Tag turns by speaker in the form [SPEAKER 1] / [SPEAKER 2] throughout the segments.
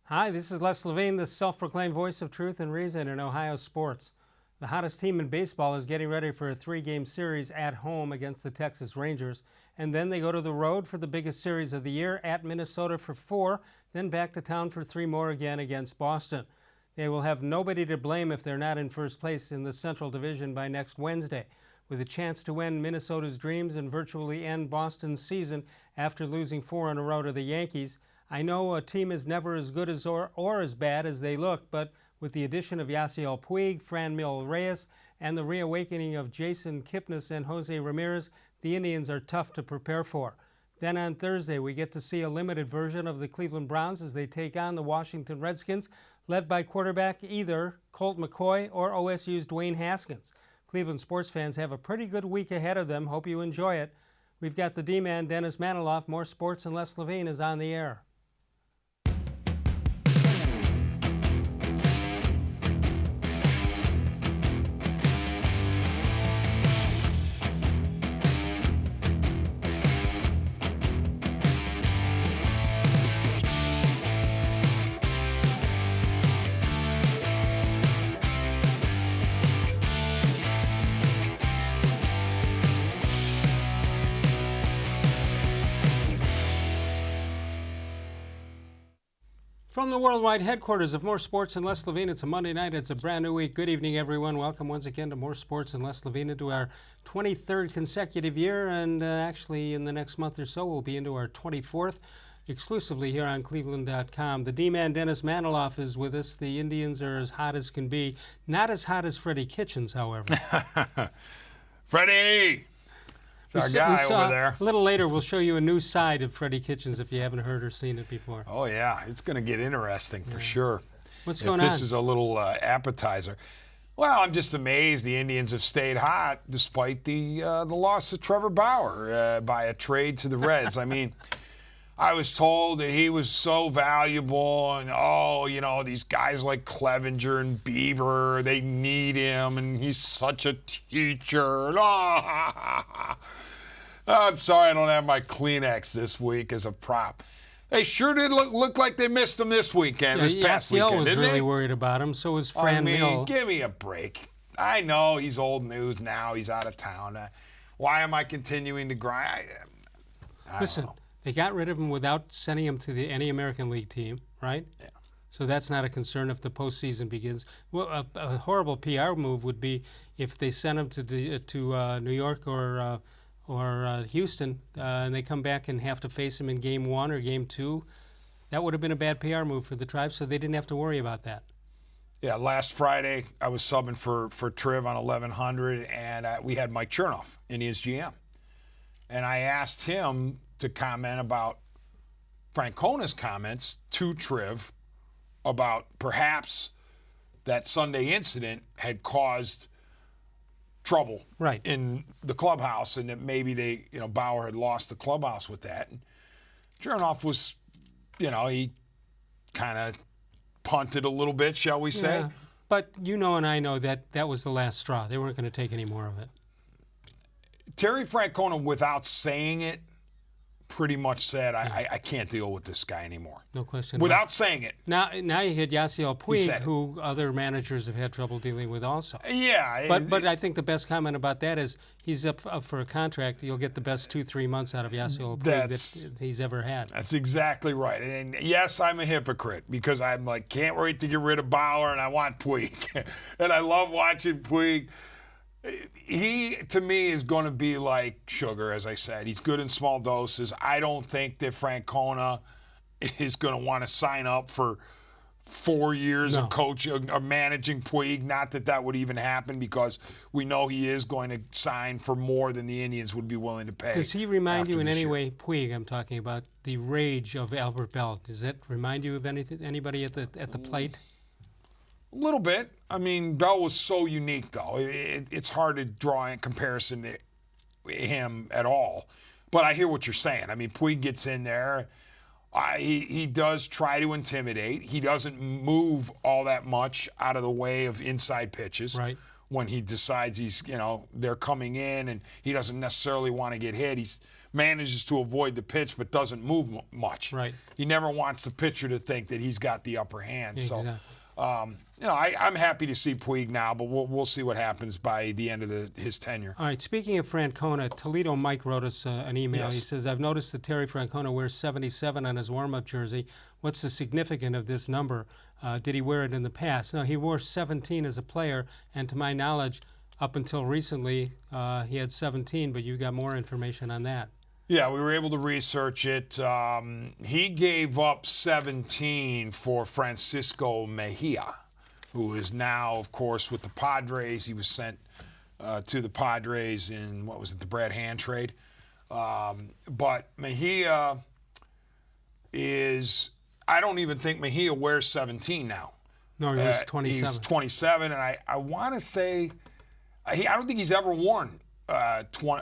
[SPEAKER 1] Hi, this is Les-Levine, the self-proclaimed voice of truth and reason in Ohio sports. The hottest team in baseball is getting ready for a 3-game series at home against the Texas Rangers, and then they go to the road for the biggest series of the year at Minnesota for 4, then back to town for 3 more again against Boston. They will have nobody to blame if they're not in first place in the Central Division by next Wednesday, with a chance to win Minnesota's dreams and virtually end Boston's season after losing 4 in a row to the Yankees. I know a team is never as good as or as bad as they look, but with the addition of Yasiel-Puig, franmil-reyes, and the reawakening of jason-kipnis and jose-ramirez, the Indians are tough to prepare for. Then on Thursday, we get to see a limited version of the Cleveland Browns as they take on the Washington Redskins, led by quarterback either Colt McCoy or OSU's Dwayne Haskins. Cleveland sports fans have a pretty good week ahead of them. Hope you enjoy it. We've got the D-man, Dennis-Manoloff. More Sports and Les-Levine is on the air. From the worldwide headquarters of More Sports and Les-Levine, it's a Monday night. It's a brand new week. Good evening, everyone. Welcome once again to More Sports and Les-Levine, into our 23rd consecutive year, and actually in the next month or so we'll be into our 24th, exclusively here on cleveland.com. The D-man, Dennis-Manoloff, is with us. The Indians are as hot as can be. Not as hot as Freddie-Kitchens, however.
[SPEAKER 2] Freddie! Our guy over there.
[SPEAKER 1] A little later, we'll show you a new side of Freddie-Kitchens if you haven't heard or seen it before.
[SPEAKER 2] Oh, yeah. It's going to get interesting for sure.
[SPEAKER 1] What's going on?
[SPEAKER 2] This is a little appetizer. Well, I'm just amazed the Indians have stayed hot despite the loss of Trevor-Bauer by a trade to the Reds. I mean, I was told that he was so valuable and, these guys like Clevenger and Bieber, they need him, and he's such a teacher. I'm sorry I don't have my Kleenex this week as a prop. They sure did look like they missed him this weekend, this past weekend,
[SPEAKER 1] Yasiel was really worried about him, so was franmil.
[SPEAKER 2] I mean, give me a break. I know he's old news now. He's out of town. Why am I continuing to grind?
[SPEAKER 1] Listen, they got rid of him without sending him to any American League team, right?
[SPEAKER 2] Yeah.
[SPEAKER 1] So that's not a concern if the postseason begins. Well, a horrible PR move would be if they sent him to New York or Houston, and they come back and have to face him in Game 1 or Game 2. That would have been a bad PR move for the Tribe, so they didn't have to worry about that.
[SPEAKER 2] Yeah, last Friday I was subbing for Triv on 1100, and we had Mike Chernoff in his GM. And I asked him to comment about Francona's comments to Triv about perhaps that Sunday incident had caused trouble in the clubhouse, and that maybe Bauer had lost the clubhouse with that. And Chernoff was, he kind of punted a little bit, shall we say.
[SPEAKER 1] Yeah. But and I know that was the last straw. They weren't going to take any more of it.
[SPEAKER 2] Terry Francona, without saying it, pretty much said, I can't deal with this guy anymore.
[SPEAKER 1] No question.
[SPEAKER 2] Without saying it.
[SPEAKER 1] Now you had Yasiel-Puig, who other managers have had trouble dealing with also.
[SPEAKER 2] Yeah.
[SPEAKER 1] But I think the best comment about that is he's up for a contract. You'll get the best 2-3 months out of Yasiel-Puig that he's ever had.
[SPEAKER 2] That's exactly right. And yes, I'm a hypocrite because I'm like, can't wait to get rid of Bauer, and I want Puig. And I love watching Puig. He, to me, is going to be like sugar, as I said. He's good in small doses. I don't think that Francona is going to want to sign up for 4 years of coaching or managing Puig. Not that would even happen, because we know he is going to sign for more than the Indians would be willing to pay.
[SPEAKER 1] Does he remind you in any way, Puig, I'm talking about, the rage of Albert Bell? Does that remind you of anybody at the plate?
[SPEAKER 2] A little bit. I mean, Bell was so unique, though. It's hard to draw a comparison to him at all. But I hear what you're saying. I mean, Puig gets in there. He does try to intimidate. He doesn't move all that much out of the way of inside pitches.
[SPEAKER 1] Right.
[SPEAKER 2] When he decides they're coming in and he doesn't necessarily want to get hit. He's manages to avoid the pitch but doesn't move much.
[SPEAKER 1] Right.
[SPEAKER 2] He never wants the pitcher to think that he's got the upper hand.
[SPEAKER 1] Exactly.
[SPEAKER 2] So, I'm happy to see Puig now, but we'll see what happens by the end of his tenure.
[SPEAKER 1] All right, speaking of Francona, Toledo Mike wrote us an email.
[SPEAKER 2] Yes.
[SPEAKER 1] He says, I've noticed that Terry Francona wears 77 on his warm-up jersey. What's the significance of this number? Did he wear it in the past? No, he wore 17 as a player, and to my knowledge, up until recently, he had 17, but you got more information on that.
[SPEAKER 2] Yeah, we were able to research it. He gave up 17 for Francisco Mejia, who is now, of course, with the Padres. He was sent to the Padres in, the Brad Hand trade. But Mejia I don't even think Mejia wears 17 now.
[SPEAKER 1] No, he was 27.
[SPEAKER 2] He's 27, and I want to say, I don't think he's ever worn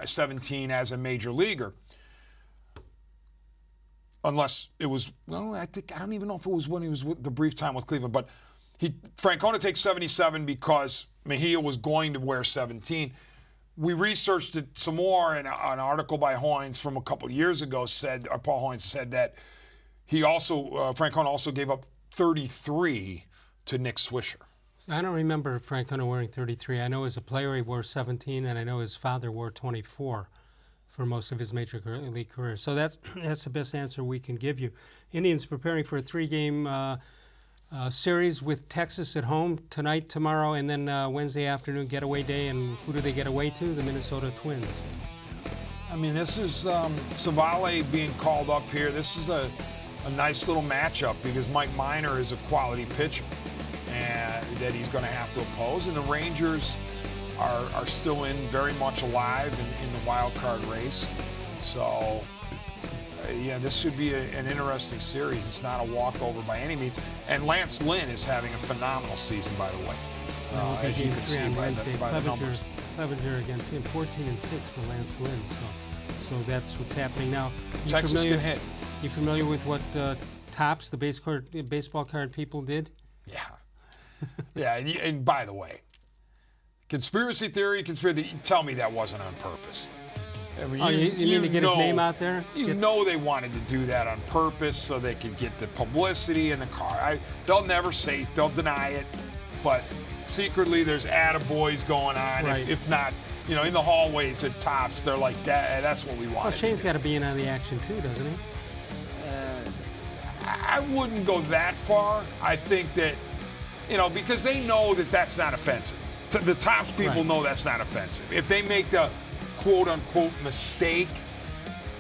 [SPEAKER 2] 17 as a major leaguer. Unless it was, I don't even know if it was when he was with the brief time with Cleveland, but Francona takes 77 because Mejia was going to wear 17. We researched it some more, and an article by Hoynes from a couple years ago Paul Hoynes said that Francona also gave up 33 to Nick Swisher.
[SPEAKER 1] I don't remember Francona wearing 33. I know as a player he wore 17, and I know his father wore 24 for most of his major league career. So that's the best answer we can give you. Indians preparing for a 3-game series with Texas at home tonight, tomorrow, and then Wednesday afternoon getaway day. And who do they get away to? The Minnesota Twins.
[SPEAKER 2] I mean, this is Civale being called up here. This is a nice little matchup because Mike Minor is a quality pitcher and that he's going to have to oppose. And the Rangers are still very much alive in the wild card race. So, this should be an interesting series. It's not a walkover by any means. And Lance Lynn is having a phenomenal season, by the way, as you can see by the numbers.
[SPEAKER 1] Clevenger against him, 14-6 for Lance Lynn. So that's what's happening now.
[SPEAKER 2] Texas can hit.
[SPEAKER 1] You familiar with what Topps, the baseball card people did?
[SPEAKER 2] Yeah. Yeah, and by the way, conspiracy theory, tell me that wasn't on purpose. I mean,
[SPEAKER 1] you mean to get his name out there?
[SPEAKER 2] You know they wanted to do that on purpose so they could get the publicity in the car. They'll never say, they'll deny it, but secretly there's attaboys going on.
[SPEAKER 1] Right.
[SPEAKER 2] If not, in the hallways at Topps, they're like, that's what we want.
[SPEAKER 1] Well, Shane's got to be in on the action too, doesn't he?
[SPEAKER 2] I wouldn't go that far. I think that, because they know that that's not offensive. The Topps people know that's not offensive. If they make the quote-unquote mistake,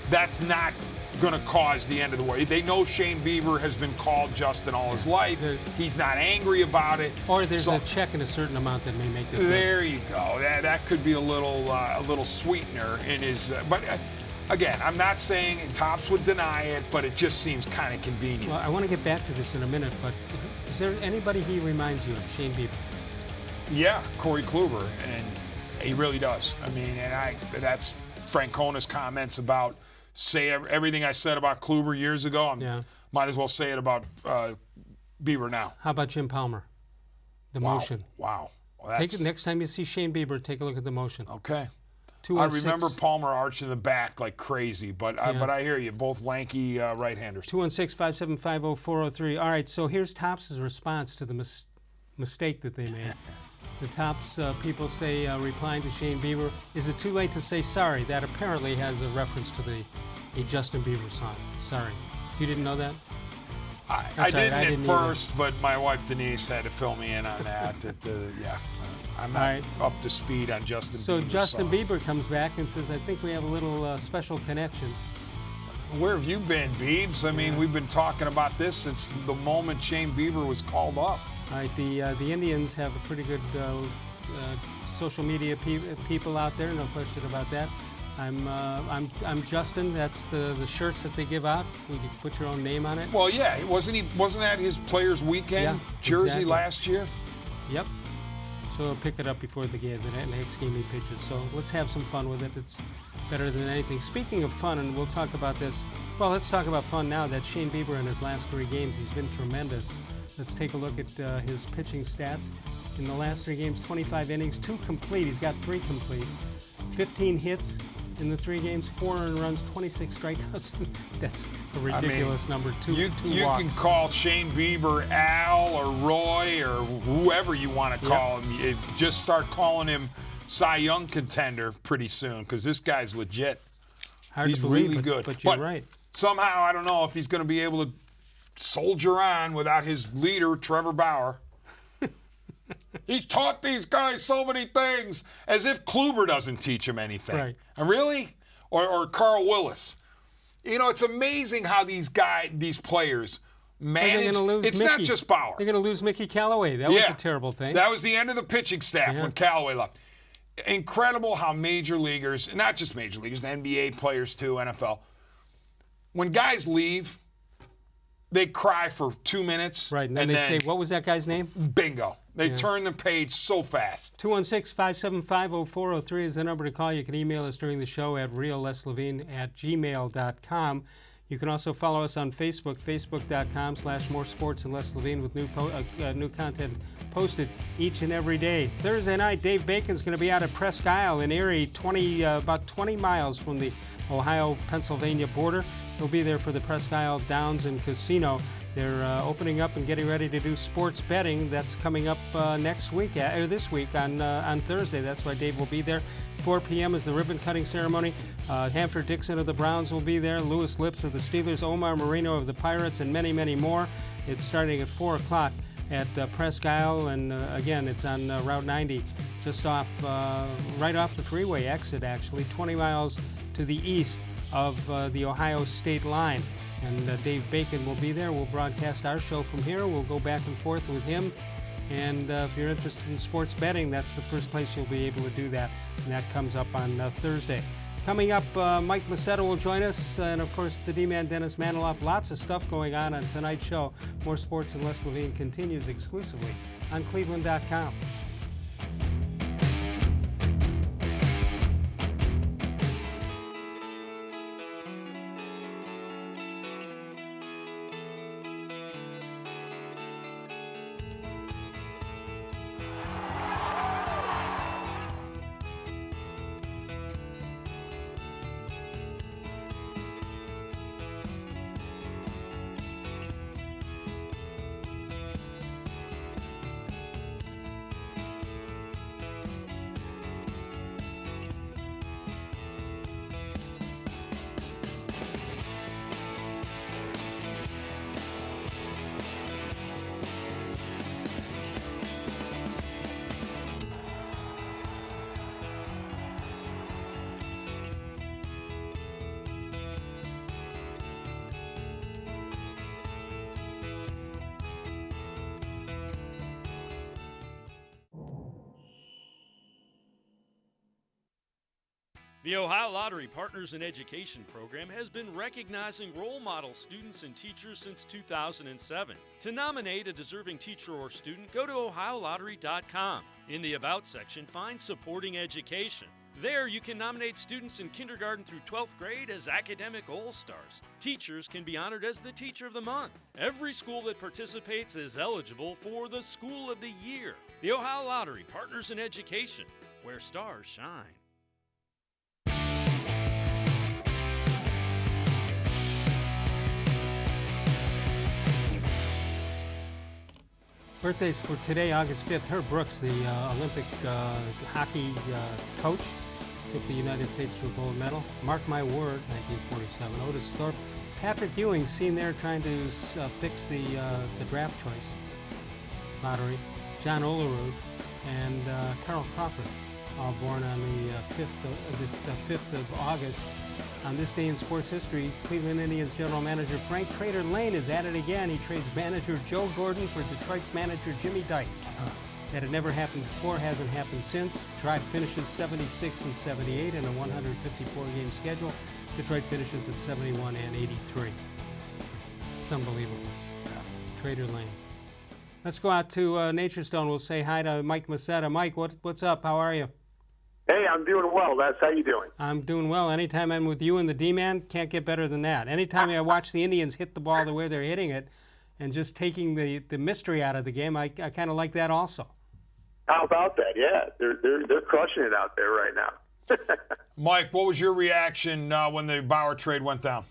[SPEAKER 2] that's not going to cause the end of the world. They know Shane Bieber has been called Justin all his life. He's not angry about it.
[SPEAKER 1] Or there's a check in a certain amount that may make it.
[SPEAKER 2] There you go. That could be a little sweetener in his. But again, I'm not saying Topps would deny it, but it just seems kind of convenient.
[SPEAKER 1] Well, I want to get back to this in a minute, but is there anybody he reminds you of, Shane Bieber?
[SPEAKER 2] Yeah, Corey Kluber, and he really does. I mean, that's Francona's comments about everything I said about Kluber years ago. Might as well say it about Bieber now.
[SPEAKER 1] How about Jim Palmer? The motion.
[SPEAKER 2] Wow. Well,
[SPEAKER 1] take it next time you see Shane Bieber. Take a look at the motion.
[SPEAKER 2] Okay. I remember Palmer arching the back like crazy, but I hear you. Both lanky right-handers.
[SPEAKER 1] 216-575-0403. All right. So here's Topps' response to the mistake that they made. The Topps people say, replying to Shane Bieber, is it too late to say sorry? That apparently has a reference to a Justin Bieber song. Sorry. You didn't know that?
[SPEAKER 2] I didn't at first, but my wife Denise had to fill me in on that. I'm not up to speed on Justin Bieber.
[SPEAKER 1] So Justin Bieber comes back and says, I think we have a little special connection.
[SPEAKER 2] Where have you been, Biebs? I mean, we've been talking about this since the moment Shane Bieber was called up.
[SPEAKER 1] All right, the Indians have a pretty good social media people out there, no question about that. I'm Justin. That's the shirts that they give out. You can put your own name on it.
[SPEAKER 2] Well, yeah, wasn't that his Players Weekend jersey last year?
[SPEAKER 1] Yep. So I'll pick it up before the next game he pitches. So let's have some fun with it. It's better than anything. Speaking of fun, and we'll talk about this. Well, let's talk about fun now. That Shane Bieber in his last 3 games, he's been tremendous. Let's take a look at his pitching stats. In the last 3 games, 25 innings, 2 complete. He's got 3 complete. 15 hits in the 3 games, 4 earned runs, 26 strikeouts. That's a ridiculous number. Two walks.
[SPEAKER 2] You can call Shane Bieber Al or Roy or whoever you want to call him. Just start calling him Cy Young contender pretty soon because this guy's legit.
[SPEAKER 1] He's
[SPEAKER 2] to believe,
[SPEAKER 1] really good. But you're right.
[SPEAKER 2] Somehow, I don't know if he's going to be able to soldier on without his leader, Trevor-Bauer. He's taught these guys so many things, as if Kluber doesn't teach him anything.
[SPEAKER 1] Right.
[SPEAKER 2] And really? Or Carl Willis. You know, it's amazing how these players manage. It's
[SPEAKER 1] Mickey.
[SPEAKER 2] Not just Bauer.
[SPEAKER 1] They're going to lose Mickey Callaway. That was a terrible thing.
[SPEAKER 2] That was the end of the pitching staff when Callaway left. Incredible how major leaguers, not just major leaguers, NBA players too, NFL, when guys leave, they cry for 2 minutes.
[SPEAKER 1] Right, and then they say, what was that guy's name?
[SPEAKER 2] Bingo. They turn the page so fast.
[SPEAKER 1] 216-575-0403 is the number to call. You can email us during the show at real-les-levine@gmail.com. You can also follow us on Facebook, facebook.com/more-sports-and-les-levine with new content posted each and every day. Thursday night, Dave Bacon's going to be out at Presque Isle in Erie, about 20 miles from the Ohio-Pennsylvania border. He'll be there for the Presque Isle Downs and Casino. They're opening up and getting ready to do sports betting. That's coming up this week on Thursday. That's why Dave will be there. 4 p.m. is the ribbon cutting ceremony. Hanford Dixon of the Browns will be there. Lewis Lips of the Steelers. Omar Marino of the Pirates, and many, many more. It's starting at 4 o'clock at Presque Isle, and again, it's on Route 90, just right off the freeway exit, actually, 20 miles to the east of the Ohio state line. And Dave Bacon will be there. We'll broadcast our show from here. We'll go back and forth with him. And if you're interested in sports betting, that's the first place you'll be able to do that. And that comes up on Thursday. Coming up, Mike Massetta will join us. And, of course, the D-Man, Dennis-Manoloff. Lots of stuff going on tonight's show. More Sports and Les-Levine continues exclusively on cleveland.com.
[SPEAKER 3] The Ohio Lottery Partners in Education program has been recognizing role model students and teachers since 2007. To nominate a deserving teacher or student, go to ohiolottery.com. In the About section, find Supporting Education. There, you can nominate students in kindergarten through 12th grade as academic all-stars. Teachers can be honored as the Teacher of the Month. Every school that participates is eligible for the School of the Year. The Ohio Lottery Partners in Education, where stars shine.
[SPEAKER 1] Birthdays for today, August 5th. Herb Brooks, the Olympic hockey coach, took the United States to a gold medal. Mark My Word, 1947. Otis Thorpe. Patrick Ewing, seen there trying to fix the draft choice lottery. John Olerud and Carl Crawford, all born on the 5th of August. On this day in sports history, Cleveland Indians general manager Frank Trader Lane is at it again. He trades manager Joe Gordon for Detroit's manager Jimmy Dykes. That had never happened before, hasn't happened since. Detroit finishes 76 and 78 in a 154-game schedule. Detroit finishes at 71 and 83. It's unbelievable. Trader Lane. Let's go out to Nature Stone. We'll say hi to Mike Massetta. Mike, what's up? How are you?
[SPEAKER 4] Hey, I'm doing well. That's how you doing?
[SPEAKER 1] I'm doing well. Anytime I'm with you and the D-Man, can't get better than that. Anytime I watch the Indians hit the ball the way they're hitting it and just taking the mystery out of the game, I kind of like that also.
[SPEAKER 4] How about that? Yeah, they're crushing it out there right now.
[SPEAKER 2] Mike, what was your reaction when the Bauer trade went down?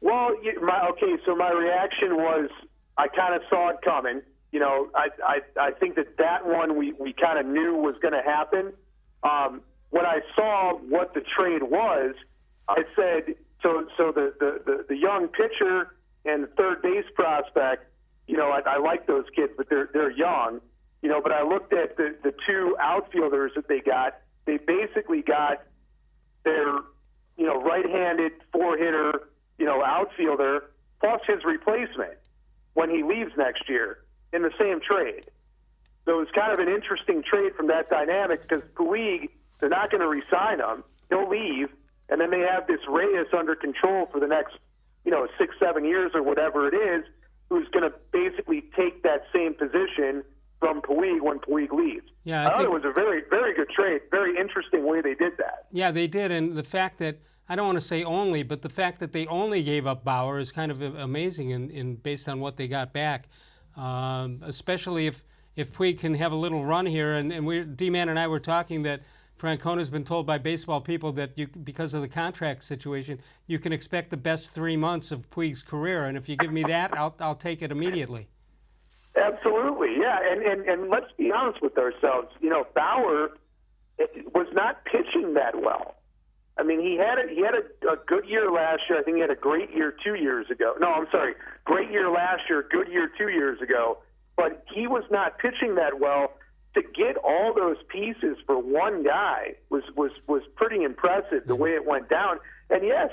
[SPEAKER 4] Well, so my reaction was I kind of saw it coming. You know, I think that one we kind of knew was going to happen. When I saw what the trade was, I said, so the young pitcher and the third base prospect, you know, I like those kids, but they're young, you know. But I looked at the two outfielders that they got. They basically got their, you know, right-handed four-hitter, you know, outfielder plus his replacement when he leaves next year in the same trade. So it was kind of an interesting trade from that dynamic because Puig, they're not going to re-sign him. He'll leave, and then they have this Reyes under control for the next, you know, 6-7 years or whatever it is, who's going to basically take that same position from Puig when Puig leaves.
[SPEAKER 1] Yeah,
[SPEAKER 4] I thought it was a very, very good trade. Very interesting way they did that.
[SPEAKER 1] Yeah, they did, and the fact that, I don't want to say only, but the fact that they only gave up Bauer is kind of amazing in based on what they got back, especially if Puig can have a little run here. And D-Man and I were talking that Francona's been told by baseball people that because of the contract situation, you can expect the best 3 months of Puig's career, and if you give me that, I'll take it immediately.
[SPEAKER 4] Absolutely, yeah, and let's be honest with ourselves. You know, Bauer was not pitching that well. I mean, he had a good year last year. I think he had a great year 2 years ago. No, I'm sorry, great year last year, good year 2 years ago. But he was not pitching that well. To get all those pieces for one guy was pretty impressive. The way it went down, and yes,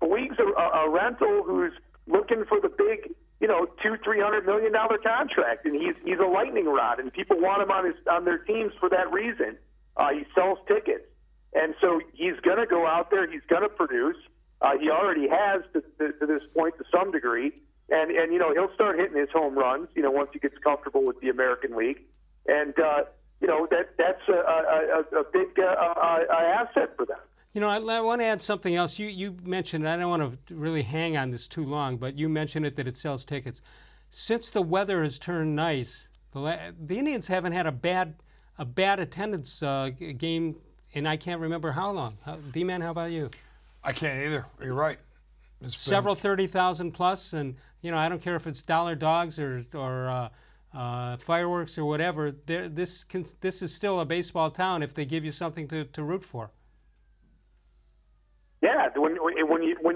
[SPEAKER 4] Puig's a rental who's looking for the big, you know, $200-300 million contract, and he's a lightning rod, and people want him on their teams for that reason. He sells tickets, and so he's going to go out there. He's going to produce. He already has to this point to some degree, and you know, he'll start hitting his home runs, you know, once he gets comfortable with the American League, and you know, that's a big asset for them.
[SPEAKER 1] You know, I want to add something else. You mentioned, I don't want to really hang on this too long, but you mentioned it that it sells tickets. Since the weather has turned nice, the Indians haven't had a bad attendance game, and I can't remember how long. D-Man, how about you?
[SPEAKER 2] I can't either. You're right.
[SPEAKER 1] Several 30,000 plus, and you know, I don't care if it's dollar dogs or fireworks or whatever. This is still a baseball town if they give you something to root for.
[SPEAKER 4] Yeah, when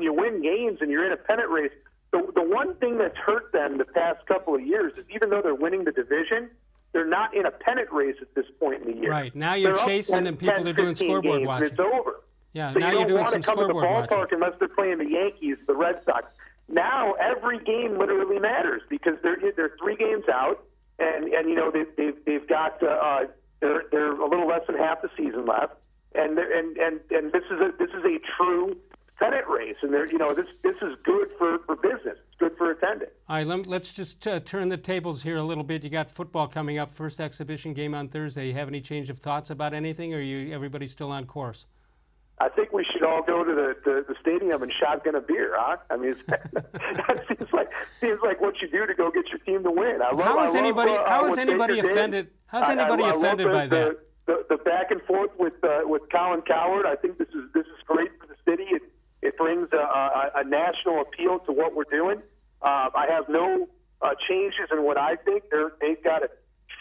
[SPEAKER 4] you win games and you're in a pennant race, the one thing that's hurt them the past couple of years is even though they're winning the division, they're not in a pennant race at this point in the year.
[SPEAKER 1] Right, now you're chasing and people are doing scoreboard watching.
[SPEAKER 4] It's over.
[SPEAKER 1] Yeah,
[SPEAKER 4] so
[SPEAKER 1] now you're doing some scoreboard watching.
[SPEAKER 4] You don't want to come to the ballpark unless they're playing the Yankees, the Red Sox. Now every game literally matters because they're 3 games out, and you know they've got they're a little less than half the season left. And this is a true pennant race, and you know this is good for business. It's good for attendance.
[SPEAKER 1] All right, let's just turn the tables here a little bit. You got football coming up, first exhibition game on Thursday. You have any change of thoughts about anything, or everybody still on course?
[SPEAKER 4] I think we should all go to the stadium and shotgun a beer, huh? I mean, that seems like what you do to go get your team to win.
[SPEAKER 1] How is anybody offended? How's anybody offended by that?
[SPEAKER 4] The back and forth with Colin Cowherd, I think this is great for the city. It brings a national appeal to what we're doing. I have no changes in what I think. They've got an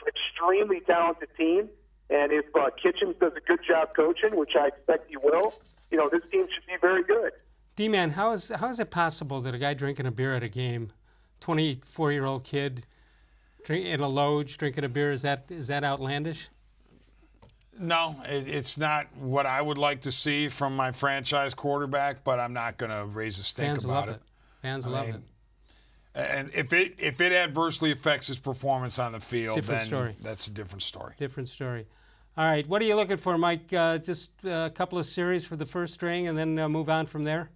[SPEAKER 4] extremely talented team, and if Kitchens does a good job coaching, which I expect he will, you know, this team should be very good.
[SPEAKER 1] D-Man, how is it possible that a guy drinking a beer at a game, 24-year-old kid, in a loge drinking a beer, is that outlandish?
[SPEAKER 2] No, it's not what I would like to see from my franchise quarterback, but I'm not going to raise a stink about it.
[SPEAKER 1] Fans love it.
[SPEAKER 2] And if it adversely affects his performance on the field, then that's a different story.
[SPEAKER 1] Different story. All right, what are you looking for, Mike? Just a couple of series for the first string, and then move on from there?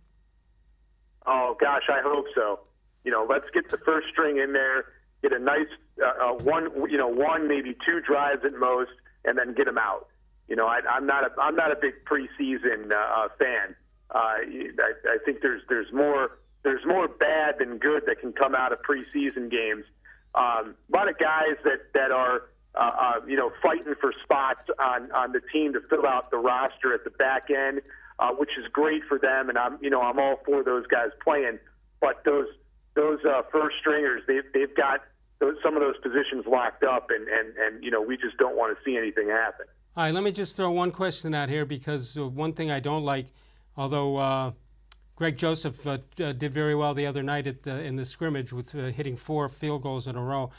[SPEAKER 4] Oh, gosh, I hope so. You know, let's get the first string in there, get a nice one, maybe 2 drives at most, and then get them out. You know, I'm not a big preseason fan. I think there's more bad than good that can come out of preseason games. A lot of guys that are fighting for spots on the team to fill out the roster at the back end, which is great for them. And I'm all for those guys playing. But those first stringers, they've got some of those positions locked up, and we just don't want to see anything happen.
[SPEAKER 1] All right, let me just throw one question out here, because one thing I don't like, although Greg Joseph did very well the other night in the scrimmage with hitting 4 field goals in a row.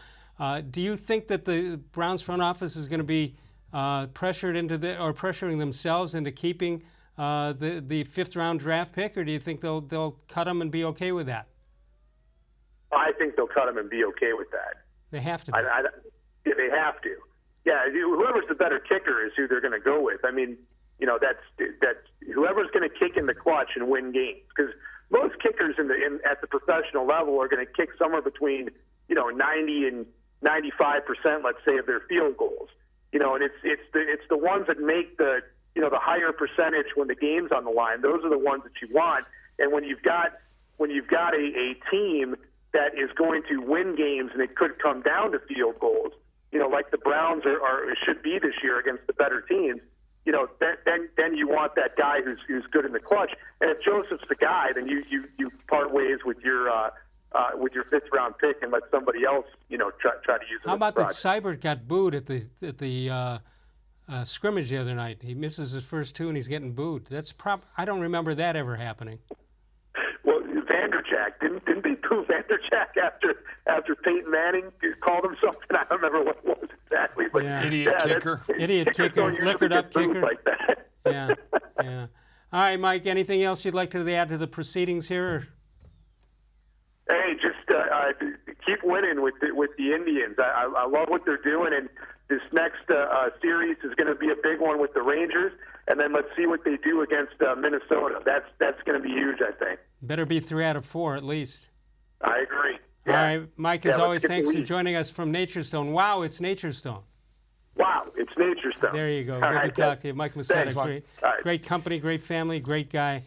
[SPEAKER 1] Do you think that the Browns front office is going to be pressuring themselves into keeping the 5th round draft pick, or do you think they'll cut him and be okay with that?
[SPEAKER 4] I think they'll cut him and be okay with that.
[SPEAKER 1] They have to be.
[SPEAKER 4] Yeah, they have to. Yeah, whoever's the better kicker is who they're going to go with. I mean, that's whoever's going to kick in the clutch and win games. Because most kickers at the professional level are going to kick somewhere between 90 and 95%, let's say, of their field goals. And it's the ones that make the higher percentage when the game's on the line. Those are the ones that you want. And when you've got a team that is going to win games and it could come down to field goals, like the Browns should be this year against the better teams, then you want that guy who's good in the clutch. And if Joseph's the guy, then you part ways with your 5th round pick and let somebody else try to use it.
[SPEAKER 1] How about that Seibert got booed at the scrimmage the other night? He misses his first 2 and he's getting booed. I don't remember that ever happening.
[SPEAKER 4] Well, Vanderjagt, didn't they boo Vanderjagt after Peyton Manning called him something? I don't remember what it was exactly. But
[SPEAKER 1] yeah.
[SPEAKER 2] Idiot kicker.
[SPEAKER 1] Idiot kicker, liquored up kicker.
[SPEAKER 4] Like that.
[SPEAKER 1] Yeah. All right, Mike, anything else you'd like to add to the proceedings here?
[SPEAKER 4] Hey, just keep winning with the Indians. I love what they're doing, and this next series is going to be a big one with the Rangers. And then let's see what they do against Minnesota. That's going to be huge, I think.
[SPEAKER 1] Better be 3 out of 4 at least.
[SPEAKER 4] I agree.
[SPEAKER 1] Yeah. All right, Mike, as always,
[SPEAKER 4] let's
[SPEAKER 1] thanks for joining us from Nature's Stone. Wow, it's Nature's Stone.
[SPEAKER 4] Wow, it's Nature's Stone.
[SPEAKER 1] There you go.
[SPEAKER 4] All
[SPEAKER 1] Good
[SPEAKER 4] right,
[SPEAKER 1] to talk to you. Mike Masetta,
[SPEAKER 2] Thanks,
[SPEAKER 1] great company, great family, great guy.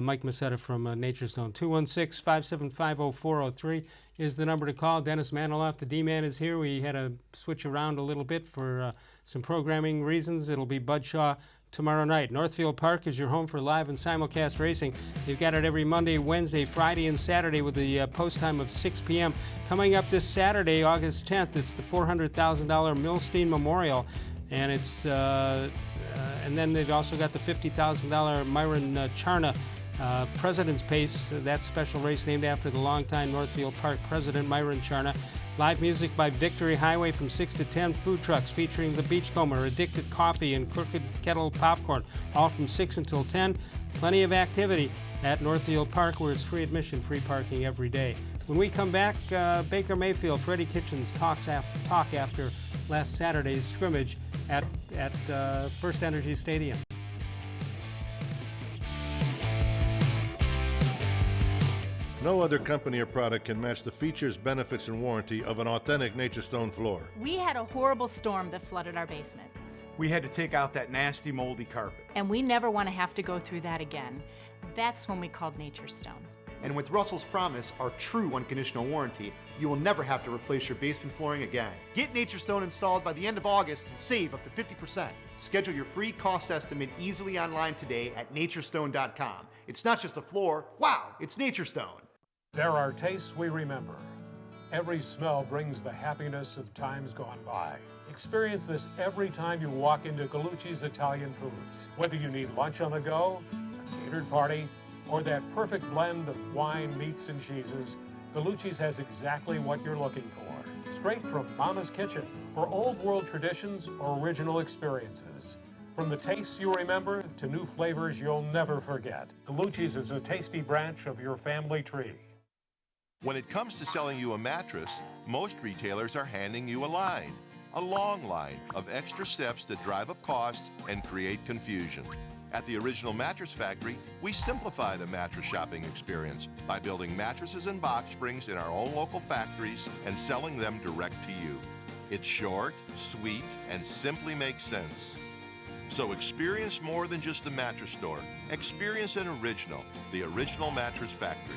[SPEAKER 1] Mike Masetta from Nature's Stone. 216-575-0403 is the number to call. Dennis-Manoloff, the D-Man, is here. We had to switch around a little bit for some programming reasons. It'll be Bud Shaw tomorrow night. Northfield Park is your home for live and simulcast racing. You've got it every Monday, Wednesday, Friday, and Saturday with the post time of 6 p.m. Coming up this Saturday, August 10th, it's the $400,000 Milstein Memorial, and it's and then they've also got the $50,000 Myron Charna President's Pace, that special race named after the longtime Northfield Park president, Myron Charna. Live music by Victory Highway from 6 to 10. Food trucks featuring the Beachcomber, Addicted Coffee, and Crooked Kettle Popcorn, all from 6 until 10. Plenty of activity at Northfield Park, where it's free admission, free parking every day. When we come back, Baker-Mayfield, freddie-kitchens talk after last Saturday's scrimmage at First Energy Stadium.
[SPEAKER 5] No other company or product can match the features, benefits, and warranty of an authentic Nature's Stone floor.
[SPEAKER 6] We had a horrible storm that flooded our basement.
[SPEAKER 7] We had to take out that nasty moldy carpet.
[SPEAKER 6] And we never want to have to go through that again. That's when we called Nature's Stone.
[SPEAKER 7] And with Russell's Promise, our true unconditional warranty, you will never have to replace your basement flooring again. Get Nature's Stone installed by the end of August and save up to 50%. Schedule your free cost estimate easily online today at naturestone.com. It's not just a floor, wow, it's Nature's Stone.
[SPEAKER 8] There are tastes we remember. Every smell brings the happiness of times gone by. Experience this every time you walk into Gallucci's Italian Foods. Whether you need lunch on the go, a catered party, or that perfect blend of wine, meats, and cheeses, Gallucci's has exactly what you're looking for. Straight from Mama's Kitchen for old world traditions or original experiences. From the tastes you remember to new flavors you'll never forget. Gallucci's is a tasty branch of your family tree.
[SPEAKER 9] When it comes to selling you a mattress, most retailers are handing you a long line of extra steps that drive up costs and create confusion. At the Original Mattress Factory, we simplify the mattress shopping experience by building mattresses and box springs in our own local factories and selling them direct to you. It's short, sweet, and simply makes sense. So experience more than just the mattress store. Experience an original, the Original Mattress Factory.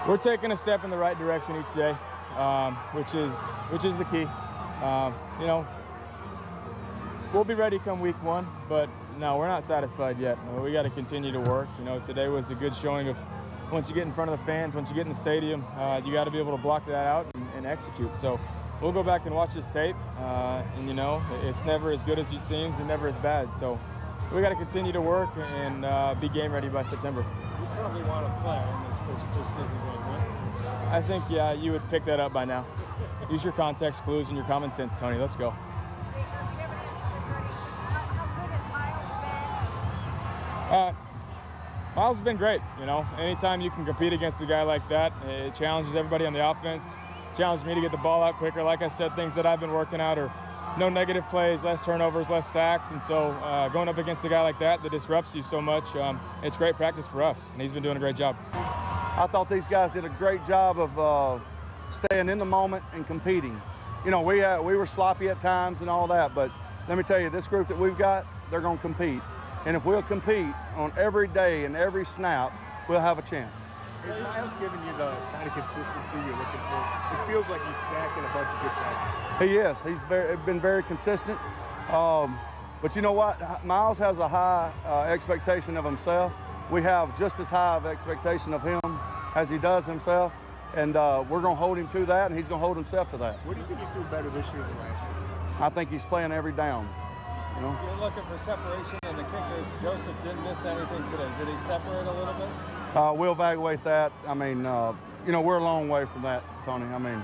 [SPEAKER 10] We're taking a step in the right direction each day, which is the key. You know, we'll be ready come week 1, but no, we're not satisfied yet. We got to continue to work. You know, today was a good showing of once you get in front of the fans, once you get in the stadium, you got to be able to block that out and execute. So we'll go back and watch this tape, and you know, it's never as good as it seems and never as bad. So we got to continue to work and be game ready by September.
[SPEAKER 11] You probably want to play in this first preseason game, right?
[SPEAKER 10] I think, yeah, you would pick that up by now. Use your context clues and your common sense, Tony. Let's go. Miles has been great. You know, anytime you can compete against a guy like that, it challenges everybody on the offense. Challenged me to get the ball out quicker. Like I said, things that I've been working out are no negative plays, less turnovers, less sacks, and so going up against a guy like that disrupts you so much, it's great practice for us, and he's been doing a great job.
[SPEAKER 11] I thought these guys did a great job of staying in the moment and competing. You know, we were sloppy at times and all that, but let me tell you, this group that we've got, they're going to compete. And if we'll compete on every day and every snap, we'll have a chance.
[SPEAKER 12] Is Miles giving you the kind of consistency you're looking for? It feels like he's stacking a bunch of good practices.
[SPEAKER 11] He is. He's been very consistent. But you know what? Miles has a high expectation of himself. We have just as high of expectation of him as he does himself. And we're going to hold him to that, and he's going to hold himself to that.
[SPEAKER 12] What do you think he's doing better this year than last year?
[SPEAKER 11] I think he's playing every down. You know?
[SPEAKER 13] You're looking for separation, and the kicker is Joseph didn't miss anything today. Did he separate a little bit?
[SPEAKER 11] We'll evaluate that. I mean, you know, we're a long way from that, Tony. I mean,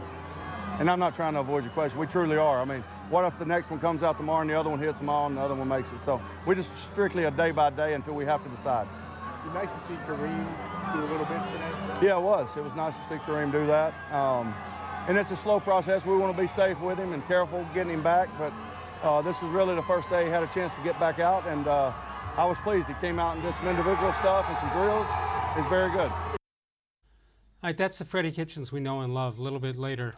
[SPEAKER 11] and I'm not trying to avoid your question. We truly are. I mean, what if the next one comes out tomorrow and the other one hits them all and the other one makes it? So we just strictly a day by day until we have to decide.
[SPEAKER 12] It's nice to see Kareem do a little bit today.
[SPEAKER 11] Yeah, it was. It was nice to see Kareem do that. And it's a slow process. We want to be safe with him and careful getting him back, but this is really the first day he had a chance to get back out, and I was pleased. He came out and did some individual stuff and some drills. It's very good.
[SPEAKER 1] All right, that's the Freddie-Kitchens we know and love. A little bit later,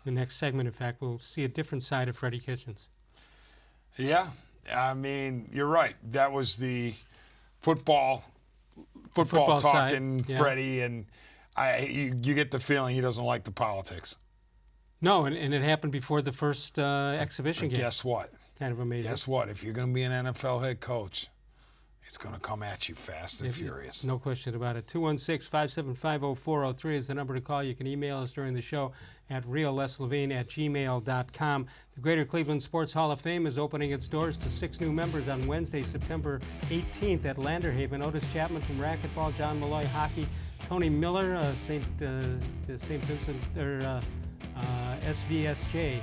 [SPEAKER 1] the next segment, in fact, we'll see a different side of Freddie-Kitchens.
[SPEAKER 2] Yeah, I mean, you're right. That was the football talking
[SPEAKER 1] yeah.
[SPEAKER 2] Freddie, and you get the feeling he doesn't like the politics.
[SPEAKER 1] No, and it happened before the first exhibition game.
[SPEAKER 2] Guess what?
[SPEAKER 1] Kind of amazing.
[SPEAKER 2] Guess what? If you're going to be an NFL head coach, it's going to come at you fast and furious.
[SPEAKER 1] No question about it. 216-575-0403 is the number to call. You can email us during the show at real-les-levine@gmail.com. The Greater Cleveland Sports Hall of Fame is opening its doors to 6 new members on Wednesday, September 18th at Landerhaven. Otis Chapman from racquetball, John Malloy hockey, Tony Miller, St. Vincent, SVSJ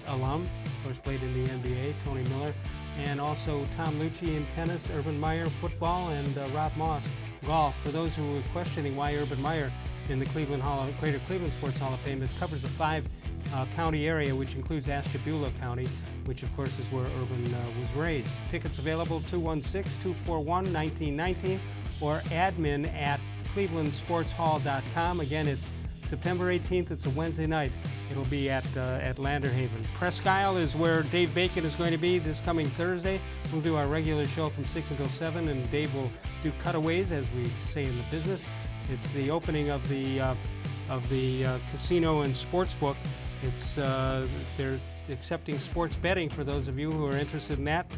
[SPEAKER 1] alum, of course played in the NBA, Tony Miller, and also Tom Lucci in tennis, Urban Meyer football, and Rob Moss golf. For those who were questioning why Urban Meyer in the Greater Cleveland Sports Hall of Fame, it covers a 5-county area, which includes Ashtabula County, which of course is where Urban was raised. Tickets available 216-241-1919 or admin@clevelandsportshall.com. Again, it's September 18th. It's a Wednesday night. It'll be at Landerhaven. Presque Isle is where Dave Bacon is going to be this coming Thursday. We'll do our regular show from 6 until 7, and Dave will do cutaways, as we say in the business. It's the opening of the casino and sports book. It's they're accepting sports betting for those of you who are interested in that.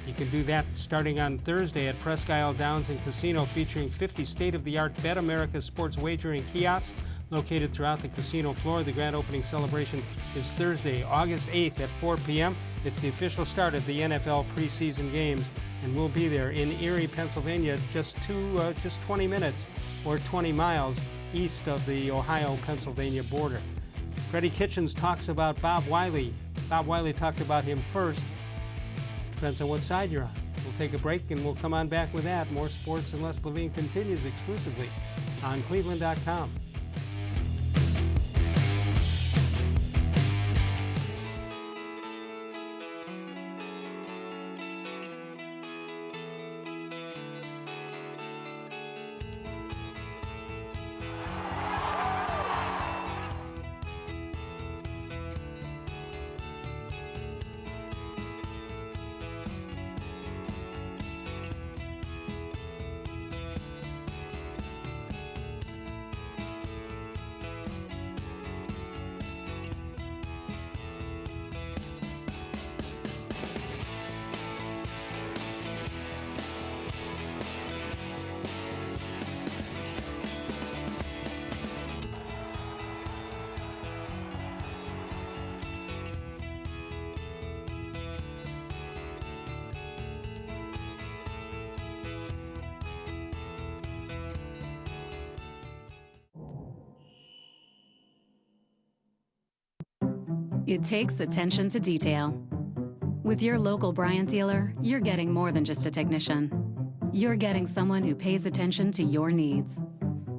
[SPEAKER 1] You can do that starting on Thursday at Presque Isle Downs and Casino, featuring 50 state-of-the-art Bet America sports wagering kiosks located throughout the casino floor. The grand opening celebration is Thursday, August 8th at 4 p.m. It's the official start of the NFL preseason games, and we'll be there in Erie, Pennsylvania, just 20 minutes or 20 miles east of the Ohio-Pennsylvania border. Freddie-Kitchens talks about Bob Wiley. Bob Wiley talked about him first. Depends on what side you're on. We'll take a break and we'll come on back with that. More Sports and Les-Levine continues exclusively on cleveland.com.
[SPEAKER 14] It takes attention to detail. With your local Bryant dealer, you're getting more than just a technician. You're getting someone who pays attention to your needs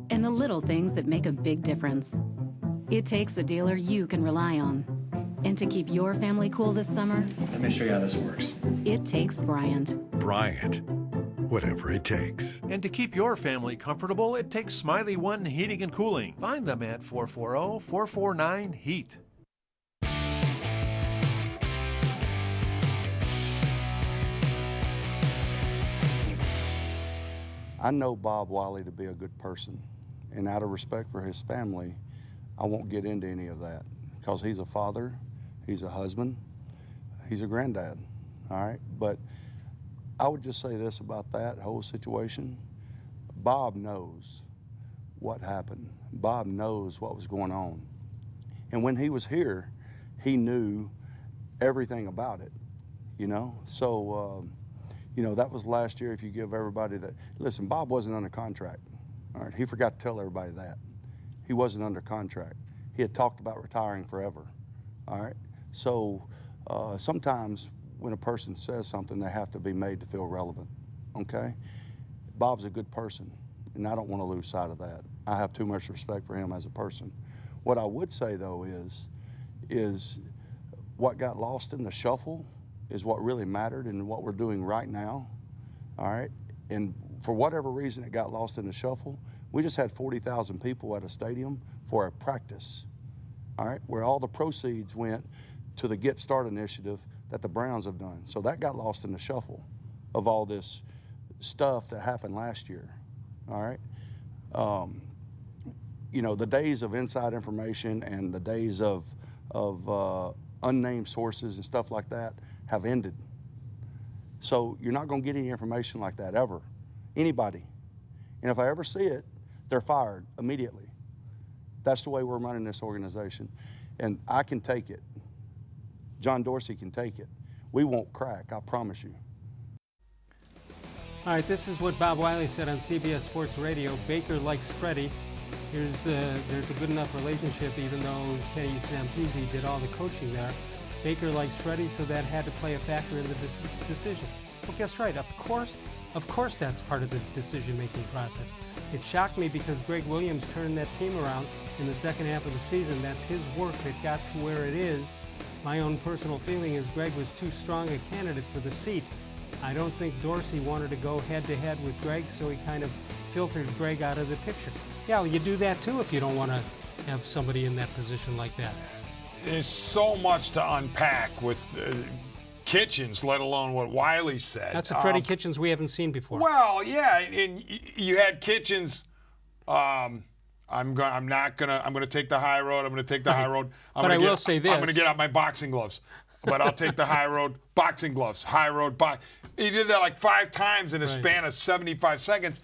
[SPEAKER 14] and the little things that make a big difference. It takes a dealer you can rely on. And to keep your family cool this summer,
[SPEAKER 15] let me show you how this works.
[SPEAKER 14] It takes Bryant.
[SPEAKER 16] Bryant, whatever it takes.
[SPEAKER 17] And to keep your family comfortable, it takes Smiley One Heating and Cooling. Find them at 440-449-HEAT.
[SPEAKER 11] I know Bob Wiley to be a good person, and out of respect for his family, I won't get into any of that, because he's a father, he's a husband, he's a granddad, all right? But I would just say this about that whole situation. Bob knows what happened. Bob knows what was going on. And when he was here, he knew everything about it, you know? So, you know, that was last year. If you give everybody that, listen, Bob wasn't under contract, all right? He forgot to tell everybody that. He wasn't under contract. He had talked about retiring forever, all right? So sometimes when a person says something, they have to be made to feel relevant, okay? Bob's a good person, and I don't want to lose sight of that. I have too much respect for him as a person. What I would say, though, is what got lost in the shuffle is what really mattered and what we're doing right now, all right? And for whatever reason it got lost in the shuffle, we just had 40,000 people at a stadium for a practice, all right, where all the proceeds went to the Get Start initiative that the Browns have done. So that got lost in the shuffle of all this stuff that happened last year, all right? You know, the days of inside information and the days of unnamed sources and stuff like that have ended. So you're not going to get any information like that ever, anybody. And if I ever see it, they're fired immediately. That's the way we're running this organization. And I can take it. John Dorsey can take it. We won't crack, I promise you.
[SPEAKER 1] All right, this is what Bob Wiley said on CBS Sports Radio. Baker likes Freddie. There's a good enough relationship, even though Teddy Stampese did all the coaching there. Baker likes Freddie, so that had to play a factor in the decisions. Well, guess right. Of course that's part of the decision-making process. It shocked me because Greg Williams turned that team around in the second half of the season. That's his work that got to where it is. My own personal feeling is Greg was too strong a candidate for the seat. I don't think Dorsey wanted to go head-to-head with Greg, so he kind of filtered Greg out of the picture. Yeah, well, you do that too if you don't want to have somebody in that position like that.
[SPEAKER 2] There's so much to unpack with Kitchens, let alone what Wiley said.
[SPEAKER 1] That's a freddie-kitchens we haven't seen before.
[SPEAKER 2] Well, yeah, and you had Kitchens. I'm going to take the high road. I'm going to take the high road.
[SPEAKER 1] But I will say this.
[SPEAKER 2] I'm going to get out my boxing gloves. But I'll take the high road, boxing gloves, high road. He did that like 5 times in a span of 75 seconds.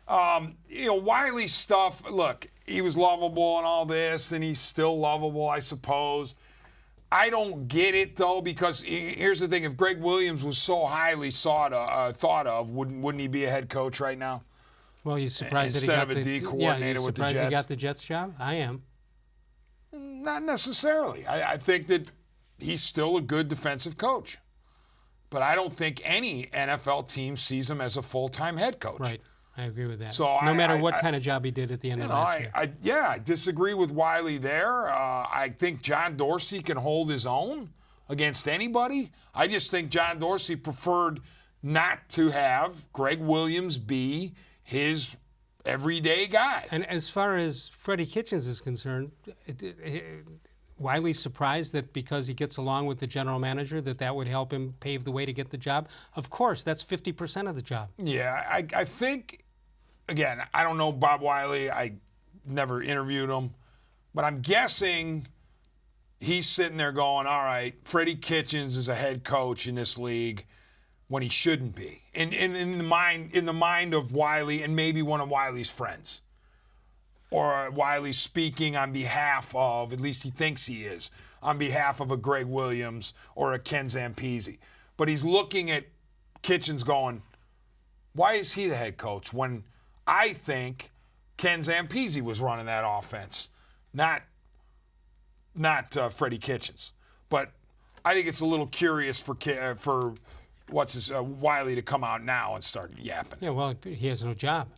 [SPEAKER 2] You know, Wiley's stuff, look, he was lovable and all this, and he's still lovable, I suppose. I don't get it, though, because here's the thing. If Greg Williams was so highly thought of, wouldn't he be a head coach right now?
[SPEAKER 1] Well, you surprised
[SPEAKER 2] Instead
[SPEAKER 1] that he got
[SPEAKER 2] of a D coordinator with the Jets?
[SPEAKER 1] Surprised he got the Jets job? I am.
[SPEAKER 2] Not necessarily. I think that he's still a good defensive coach. But I don't think any NFL team sees him as a full-time head coach.
[SPEAKER 1] Right. I agree with that.
[SPEAKER 2] So
[SPEAKER 1] no matter what kind of job he did at the end of last year.
[SPEAKER 2] I disagree with Wiley there. I think John Dorsey can hold his own against anybody. I just think John Dorsey preferred not to have Greg Williams be his everyday guy.
[SPEAKER 1] And as far as Freddie-Kitchens is concerned, Wiley's surprised that because he gets along with the general manager that would help him pave the way to get the job. Of course, that's 50% of the job.
[SPEAKER 2] Yeah, I think, again, I don't know Bob Wiley. I never interviewed him. But I'm guessing he's sitting there going, all right, Freddie-Kitchens is a head coach in this league when he shouldn't be. In the mind of Wiley and maybe one of Wiley's friends. Or Wiley speaking on behalf of, at least he thinks he is, on behalf of a Greg Williams or a Ken Zampese. But he's looking at Kitchens going, why is he the head coach when I think Ken Zampese was running that offense, not not Freddie-Kitchens. But I think it's a little curious for Wiley to come out now and start yapping.
[SPEAKER 1] Yeah, well, he has no job.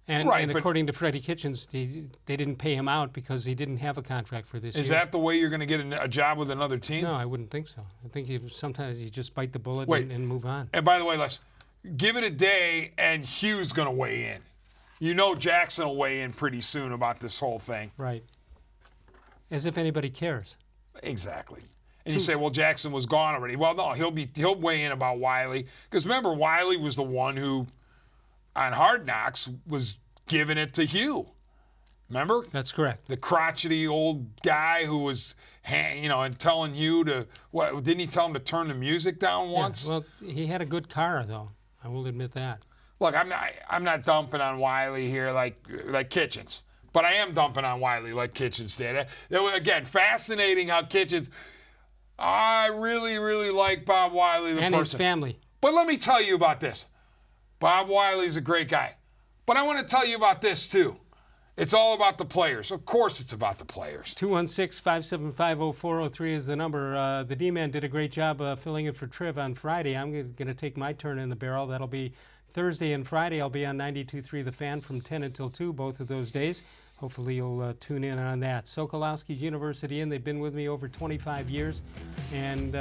[SPEAKER 1] And,
[SPEAKER 2] right,
[SPEAKER 1] and according to Freddie-Kitchens, they didn't pay him out because he didn't have a contract for this year.
[SPEAKER 2] Is that the way you're going to get a job with another team?
[SPEAKER 1] No, I wouldn't think so. I think sometimes you just bite the bullet and move on.
[SPEAKER 2] And by the way, let's give it a day, and Hugh's going to weigh in. You know Jackson will weigh in pretty soon about this whole thing.
[SPEAKER 1] Right. As if anybody cares.
[SPEAKER 2] Exactly. And you say, well, Jackson was gone already. Well, no, he'll weigh in about Wiley. Because remember, Wiley was the one who, on Hard Knocks, was giving it to Hugh. Remember?
[SPEAKER 1] That's correct.
[SPEAKER 2] The crotchety old guy who was, and telling Hugh to, didn't he tell him to turn the music down once?
[SPEAKER 1] Yeah, well, he had a good car, though. I will admit that.
[SPEAKER 2] Look, I'm not dumping on Wiley here like Kitchens. But I am dumping on Wiley like Kitchens did. Again, fascinating how Kitchens... I really, really like Bob Wiley, the person.
[SPEAKER 1] And his family.
[SPEAKER 2] But let me tell you about this. Bob Wiley's a great guy. But I want to tell you about this, too. It's all about the players. Of course it's about the players.
[SPEAKER 1] 216-575-0403 is the number. The D-Man did a great job filling in for Trev on Friday. I'm going to take my turn in the barrel. That'll be Thursday and Friday. I'll be on 92.3 The Fan from 10 until 2, both of those days. Hopefully you'll tune in on that. Sokolowski's University Inn, they've been with me over 25 years, and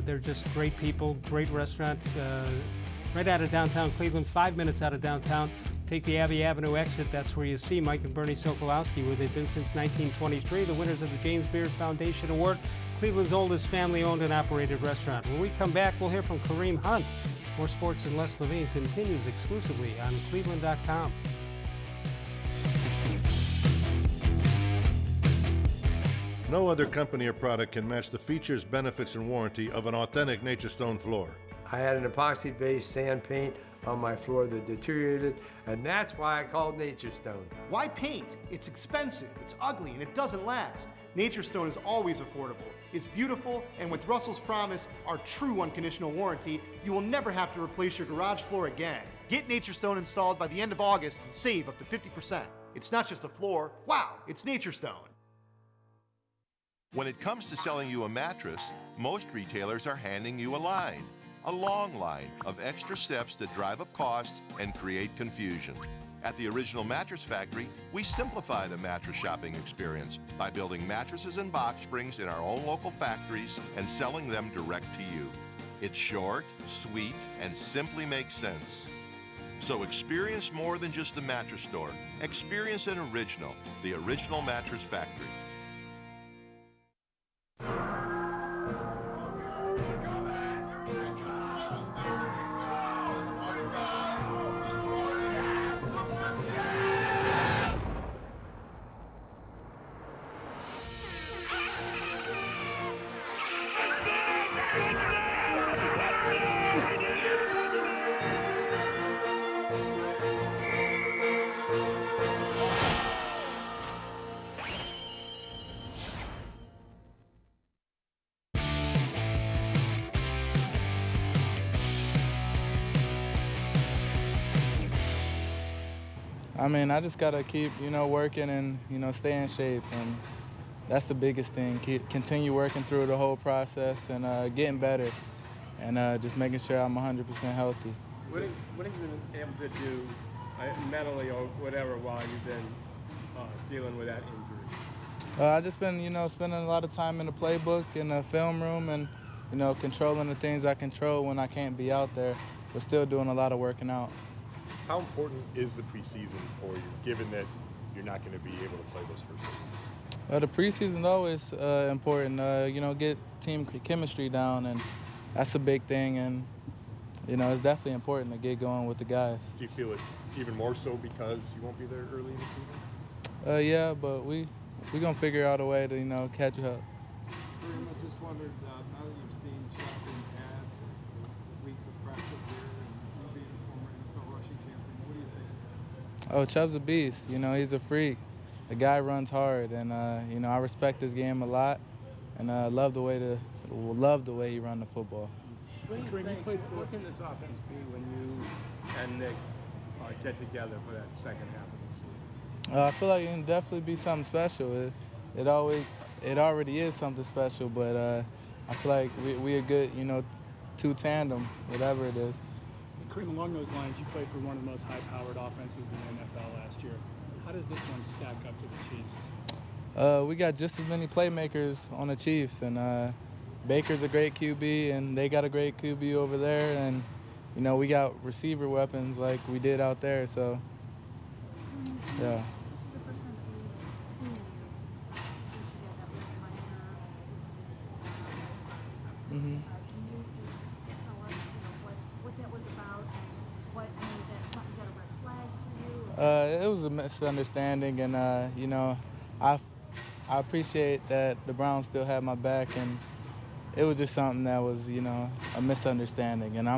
[SPEAKER 1] they're just great people, great restaurant, right out of downtown Cleveland, 5 minutes out of downtown. Take the Abbey Avenue exit, that's where you see Mike and Bernie Sokolowski, where they've been since 1923, the winners of the James Beard Foundation Award, Cleveland's oldest family-owned and operated restaurant. When we come back, we'll hear from Kareem-Hunt. More Sports and Les-Levine continues exclusively on cleveland.com.
[SPEAKER 5] No other company or product can match the features, benefits, and warranty of an authentic Nature Stone floor.
[SPEAKER 15] I had an epoxy-based sand paint on my floor that deteriorated, and that's why I called Nature Stone.
[SPEAKER 7] Why paint? It's expensive, it's ugly, and it doesn't last. Nature Stone is always affordable. It's beautiful, and with Russell's Promise, our true unconditional warranty, you will never have to replace your garage floor again. Get Nature Stone installed by the end of August and save up to 50%. It's not just a floor, wow, it's Nature Stone.
[SPEAKER 9] When it comes to selling you a mattress, most retailers are handing you a line. A long line of extra steps that drive up costs and create confusion. At the Original Mattress Factory, we simplify the mattress shopping experience by building mattresses and box springs in our own local factories and selling them direct to you. It's short, sweet, and simply makes sense. So experience more than just the mattress store. Experience an original, the Original Mattress Factory.
[SPEAKER 10] I mean, I just gotta keep, working and, stay in shape, and that's the biggest thing. Continue working through the whole process and getting better, and just making sure I'm 100% healthy.
[SPEAKER 12] What have you been able to do mentally or whatever while you've been dealing with that injury?
[SPEAKER 10] I just been, spending a lot of time in the playbook, in the film room, and, controlling the things I control when I can't be out there, but still doing a lot of working out.
[SPEAKER 12] How important is the preseason for you, given that you're not going to be able to play those first games?
[SPEAKER 10] The preseason is always important. Get team chemistry down, and that's a big thing. And it's definitely important to get going with the guys.
[SPEAKER 12] Do you feel it even more so because you won't be there early in the season?
[SPEAKER 10] Yeah, but we're gonna figure out a way to catch up.
[SPEAKER 13] Kareem, I just wondered, now that you've seen Chuck in pads and a week of practice here, and you being a former NFL rushing champion, what do you think?
[SPEAKER 10] Oh, Chubb's a beast. He's a freak. The guy runs hard, and I respect his game a lot, and love the way he run the football.
[SPEAKER 12] What can this offense be when you and Nick get together for that second half of the season?
[SPEAKER 10] I feel like it can definitely be something special. it already is something special. But I feel like we a good, two tandem, whatever it is.
[SPEAKER 18] Kareem, along those lines, you played for one of the most high-powered offenses in the NFL last year. How does this one stack up to the Chiefs?
[SPEAKER 10] We got just as many playmakers on the Chiefs, and Baker's a great QB, and they got a great QB over there, and we got receiver weapons like we did out there. So, yeah.
[SPEAKER 19] This is the first time that we've seen you since you got that really minor
[SPEAKER 10] Mm-hmm.
[SPEAKER 19] Can you just tell us, what that was about, and is that a red flag for you?
[SPEAKER 10] It was a misunderstanding, and I appreciate that the Browns still had my back, and it was just something that was, a misunderstanding, and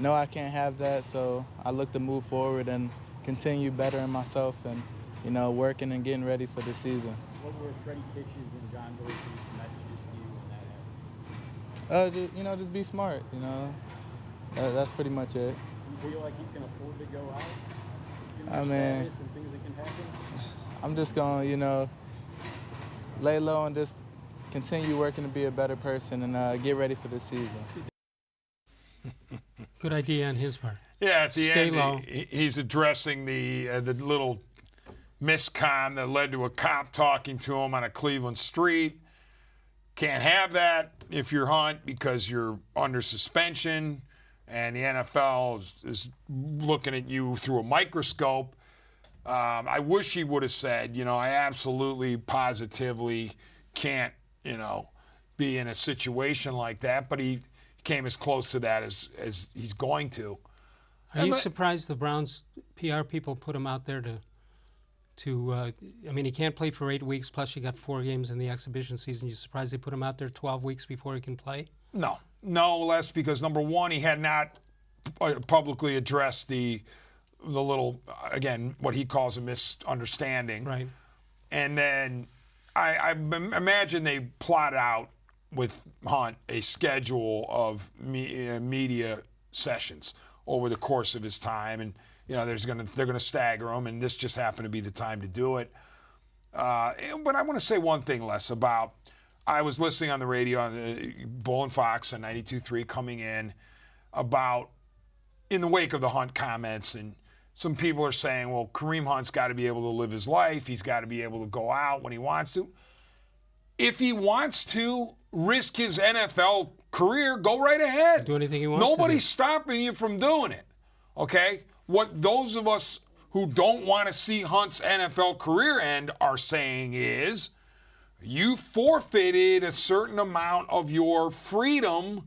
[SPEAKER 10] I can't have that, so I look to move forward and continue bettering myself and, working and getting ready for the season.
[SPEAKER 18] What were freddie-kitchens and John Dorsey's messages to you when that happened?
[SPEAKER 10] Just be smart, That's pretty much it.
[SPEAKER 18] You feel like you can afford to go out?
[SPEAKER 10] I mean,
[SPEAKER 18] and things that can happen?
[SPEAKER 10] I'm just going to, lay low and just continue working to be a better person and get ready for the season.
[SPEAKER 1] Good idea on his part.
[SPEAKER 2] Yeah, at the
[SPEAKER 1] Stay
[SPEAKER 2] end,
[SPEAKER 1] low.
[SPEAKER 2] he's addressing the little miscom that led to a cop talking to him on a Cleveland street. Can't have that if you're Hunt because you're under suspension, and the NFL is looking at you through a microscope. I wish he would have said, I absolutely, positively can't, be in a situation like that. But he came as close to that as he's going to.
[SPEAKER 1] Are you surprised the Browns PR people put him out there to he can't play for 8 weeks, plus you got 4 games in the exhibition season. You surprised they put him out there 12 weeks before he can play?
[SPEAKER 2] No, less because, number one, he had not publicly addressed the little, again, what he calls a misunderstanding.
[SPEAKER 1] Right.
[SPEAKER 2] And then I imagine they plot out with Hunt a schedule of media sessions over the course of his time, and they're gonna stagger him, and this just happened to be the time to do it. But I want to say one thing, Les, about I was listening on the radio on Bull and Fox on 92.3 coming in about in the wake of the Hunt comments, and some people are saying, well, Kareem Hunt's got to be able to live his life. He's got to be able to go out when he wants to. If he wants to risk his NFL career, go right ahead.
[SPEAKER 1] Do anything he wants to do.
[SPEAKER 2] Nobody's stopping you from doing it, okay? What those of us who don't want to see Hunt's NFL career end are saying is you forfeited a certain amount of your freedom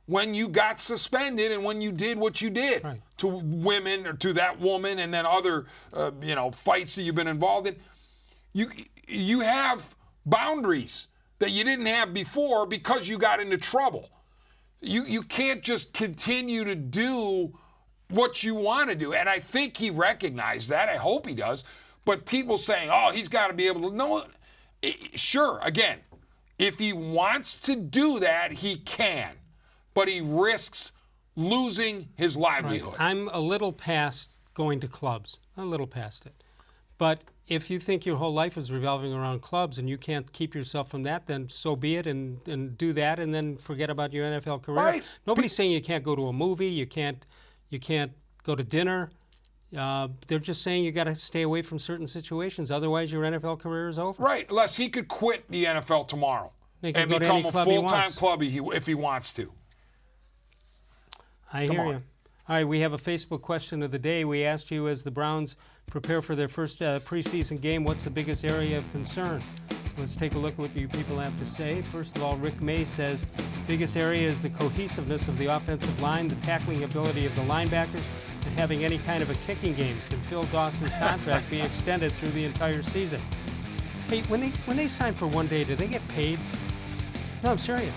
[SPEAKER 2] when you got suspended and when you did what you did to women or to that woman and then other, fights that you've been involved in. You have boundaries that you didn't have before because you got into trouble. You can't just continue to do what you want to do. And I think he recognized that. I hope he does. But people saying, oh, he's got to be able to. No, sure, again, if he wants to do that, he can. But he risks losing his livelihood.
[SPEAKER 1] Right. I'm a little past going to clubs. A little past it. But if you think your whole life is revolving around clubs and you can't keep yourself from that, then so be it, and do that, and then forget about your NFL career.
[SPEAKER 2] Right.
[SPEAKER 1] Nobody's saying you can't go to a movie, you can't go to dinner. They're just saying you got to stay away from certain situations, otherwise your NFL career is over.
[SPEAKER 2] Right, unless he could quit the NFL tomorrow and become a full-time clubby if he wants to.
[SPEAKER 1] I hear you. All right, we have a Facebook question of the day. We asked you, as the Browns prepare for their first preseason game, what's the biggest area of concern? So let's take a look at what you people have to say. First of all, Rick May says, biggest area is the cohesiveness of the offensive line, the tackling ability of the linebackers, and having any kind of a kicking game. Can Phil Dawson's contract be extended through the entire season? Hey, when they sign for one day, do they get paid? No, I'm serious.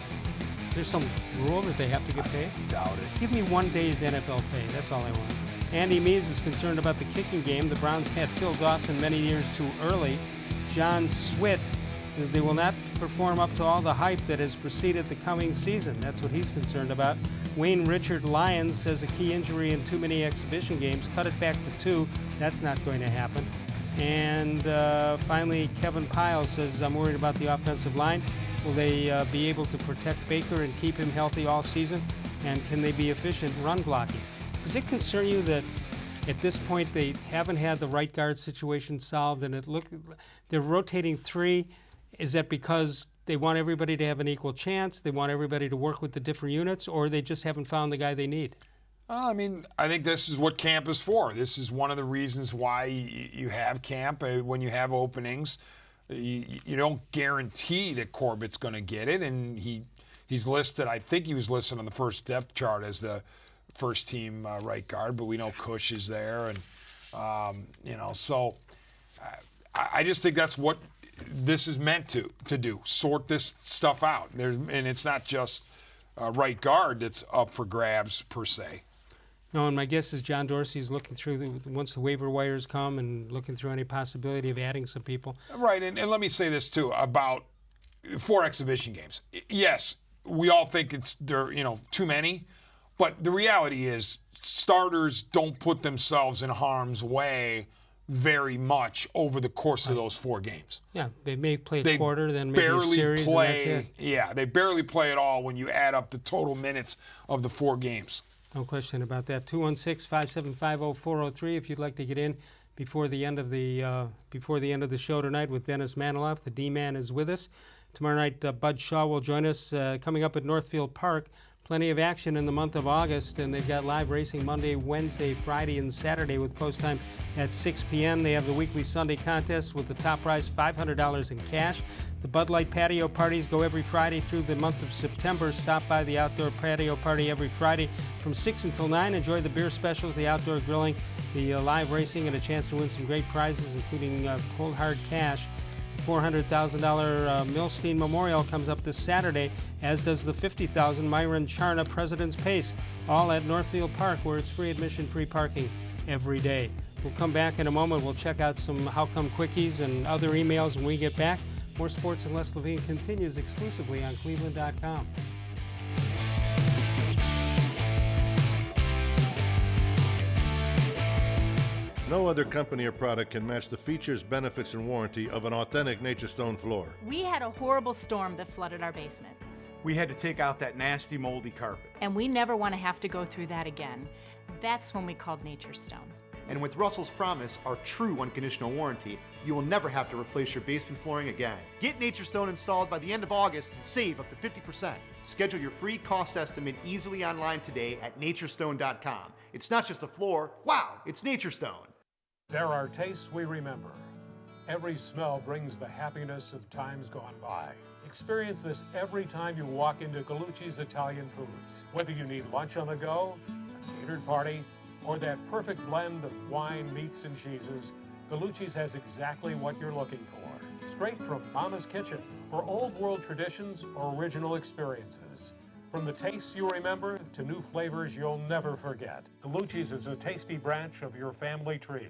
[SPEAKER 1] There's some rule that they have to get paid?
[SPEAKER 2] I doubt it.
[SPEAKER 1] Give me 1 day's NFL pay. That's all I want. Andy Mees is concerned about the kicking game. The Browns had Phil Dawson many years too early. John Switt, they will not perform up to all the hype that has preceded the coming season. That's what he's concerned about. Wayne Richard Lyons says a key injury in too many exhibition games. Cut it back to 2. That's not going to happen. And finally, Kevin Pyle says, I'm worried about the offensive line. Will they be able to protect Baker and keep him healthy all season? And can they be efficient run blocking? Does it concern you that at this point they haven't had the right guard situation solved, and they're rotating three? Is that because they want everybody to have an equal chance, they want everybody to work with the different units, or they just haven't found the guy they need?
[SPEAKER 2] I mean, I think this is what camp is for. This is one of the reasons why you have camp. When you have openings, you don't guarantee that Corbett's going to get it, and he's listed, I think he was listed on the first depth chart as the first team right guard, but we know Cush is there, and so I just think that's what this is meant to do, sort this stuff out. And it's not just right guard that's up for grabs per se.
[SPEAKER 1] No, and my guess is John Dorsey's looking through, once the waiver wires come, and looking through any possibility of adding some people.
[SPEAKER 2] Right, and let me say this too about 4 exhibition games. Yes, we all think they're too many, but the reality is starters don't put themselves in harm's way very much over the course of those 4 games.
[SPEAKER 1] Yeah, they may play a quarter, then maybe a series, and that's it.
[SPEAKER 2] Yeah, they barely play at all when you add up the total minutes of the 4 games.
[SPEAKER 1] No question about that. 216-575-0403 if you'd like to get in before the end of the show tonight with Dennis-Manoloff. The D-Man is with us. Tomorrow night, Bud Shaw will join us coming up at Northfield Park. Plenty of action in the month of August, and they've got live racing Monday, Wednesday, Friday, and Saturday with post time at 6 p.m. They have the weekly Sunday contest with the top prize $500 in cash. The Bud Light patio parties go every Friday through the month of September. Stop by the outdoor patio party every Friday from 6 until 9. Enjoy the beer specials, the outdoor grilling, the live racing, and a chance to win some great prizes, including cold hard cash. The $400,000 Milstein Memorial comes up this Saturday, as does the $50,000 Myron Charna President's Pace, all at Northfield Park, where it's free admission, free parking every day. We'll come back in a moment. We'll check out some How Come Quickies and other emails when we get back. More Sports and Les-Levine continues exclusively on cleveland.com.
[SPEAKER 5] No other company or product can match the features, benefits, and warranty of an authentic Nature Stone floor.
[SPEAKER 6] We had a horrible storm that flooded our basement,
[SPEAKER 7] We had to take out that nasty, moldy carpet.
[SPEAKER 6] and we never want to have to go through that again. That's when we called Nature Stone.
[SPEAKER 7] And with Russell's Promise, our true unconditional warranty, you will never have to replace your basement flooring again. Get Nature Stone installed by the end of August and save up to 50%. Schedule your free cost estimate easily online today at naturestone.com. It's not just a floor, wow, it's Nature Stone.
[SPEAKER 8] There are tastes we remember. Every smell brings the happiness of times gone by. Experience this every time you walk into Gallucci's Italian Foods. Whether you need lunch on the go, a catered party, or that perfect blend of wine, meats, and cheeses, Gallucci's has exactly what you're looking for. Straight from Mama's Kitchen for old world traditions or original experiences. From the tastes you remember to new flavors you'll never forget, Gallucci's is a tasty branch of your family tree.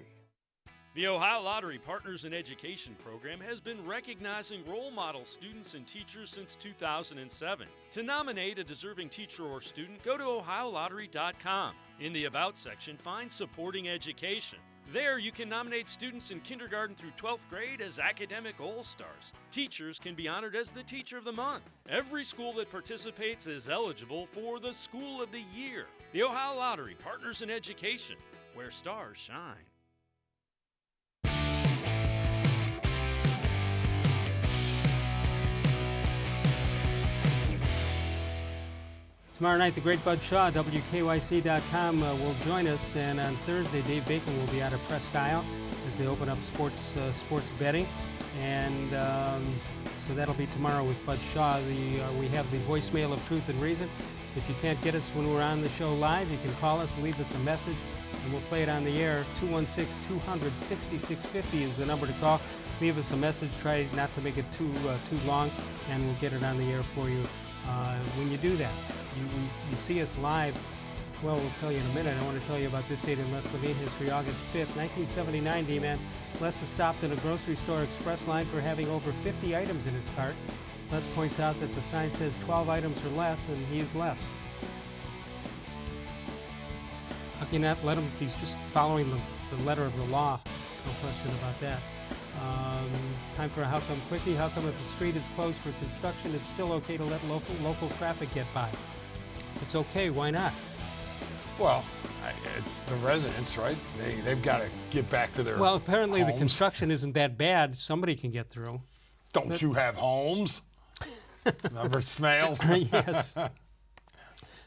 [SPEAKER 3] The Ohio Lottery Partners in Education program has been recognizing role model students and teachers since 2007. To nominate a deserving teacher or student, go to ohiolottery.com. In the About section, find Supporting Education. There, you can nominate students in kindergarten through 12th grade as academic all-stars. Teachers can be honored as the Teacher of the Month. Every school that participates is eligible for the School of the Year. The Ohio Lottery Partners in Education, where stars shine.
[SPEAKER 1] Tomorrow night, the great Bud Shaw, WKYC.com, will join us, and on Thursday, Dave Bacon will be out of Presque Isle as they open up sports betting, and so that'll be tomorrow with Bud Shaw. We have the voicemail of Truth and Reason. If you can't get us when we're on the show live, you can call us, leave us a message, and we'll play it on the air. 216-200-6650 is the number to call. Leave us a message. Try not to make it too long, and we'll get it on the air for you when you do that. You see us live. Well, we'll tell you in a minute. I want to tell you about this date in Les-Levine history, August 5th, 1979, D-Man. Les is stopped in a grocery store express line for having over 50 items in his cart. Les points out that the sign says 12 items or less, and he is less. How can you not let him? He's just following the letter of the law. No question about that. Time for a How Come Quickie. How come if a street is closed for construction, it's still okay to let local traffic get by? It's okay. Why not?
[SPEAKER 2] Well, the residents, right? They've got to get back to their
[SPEAKER 1] Well, apparently
[SPEAKER 2] homes.
[SPEAKER 1] the construction isn't that bad. Somebody can get through.
[SPEAKER 2] Don't you have homes? Remember Smales?
[SPEAKER 1] Yes.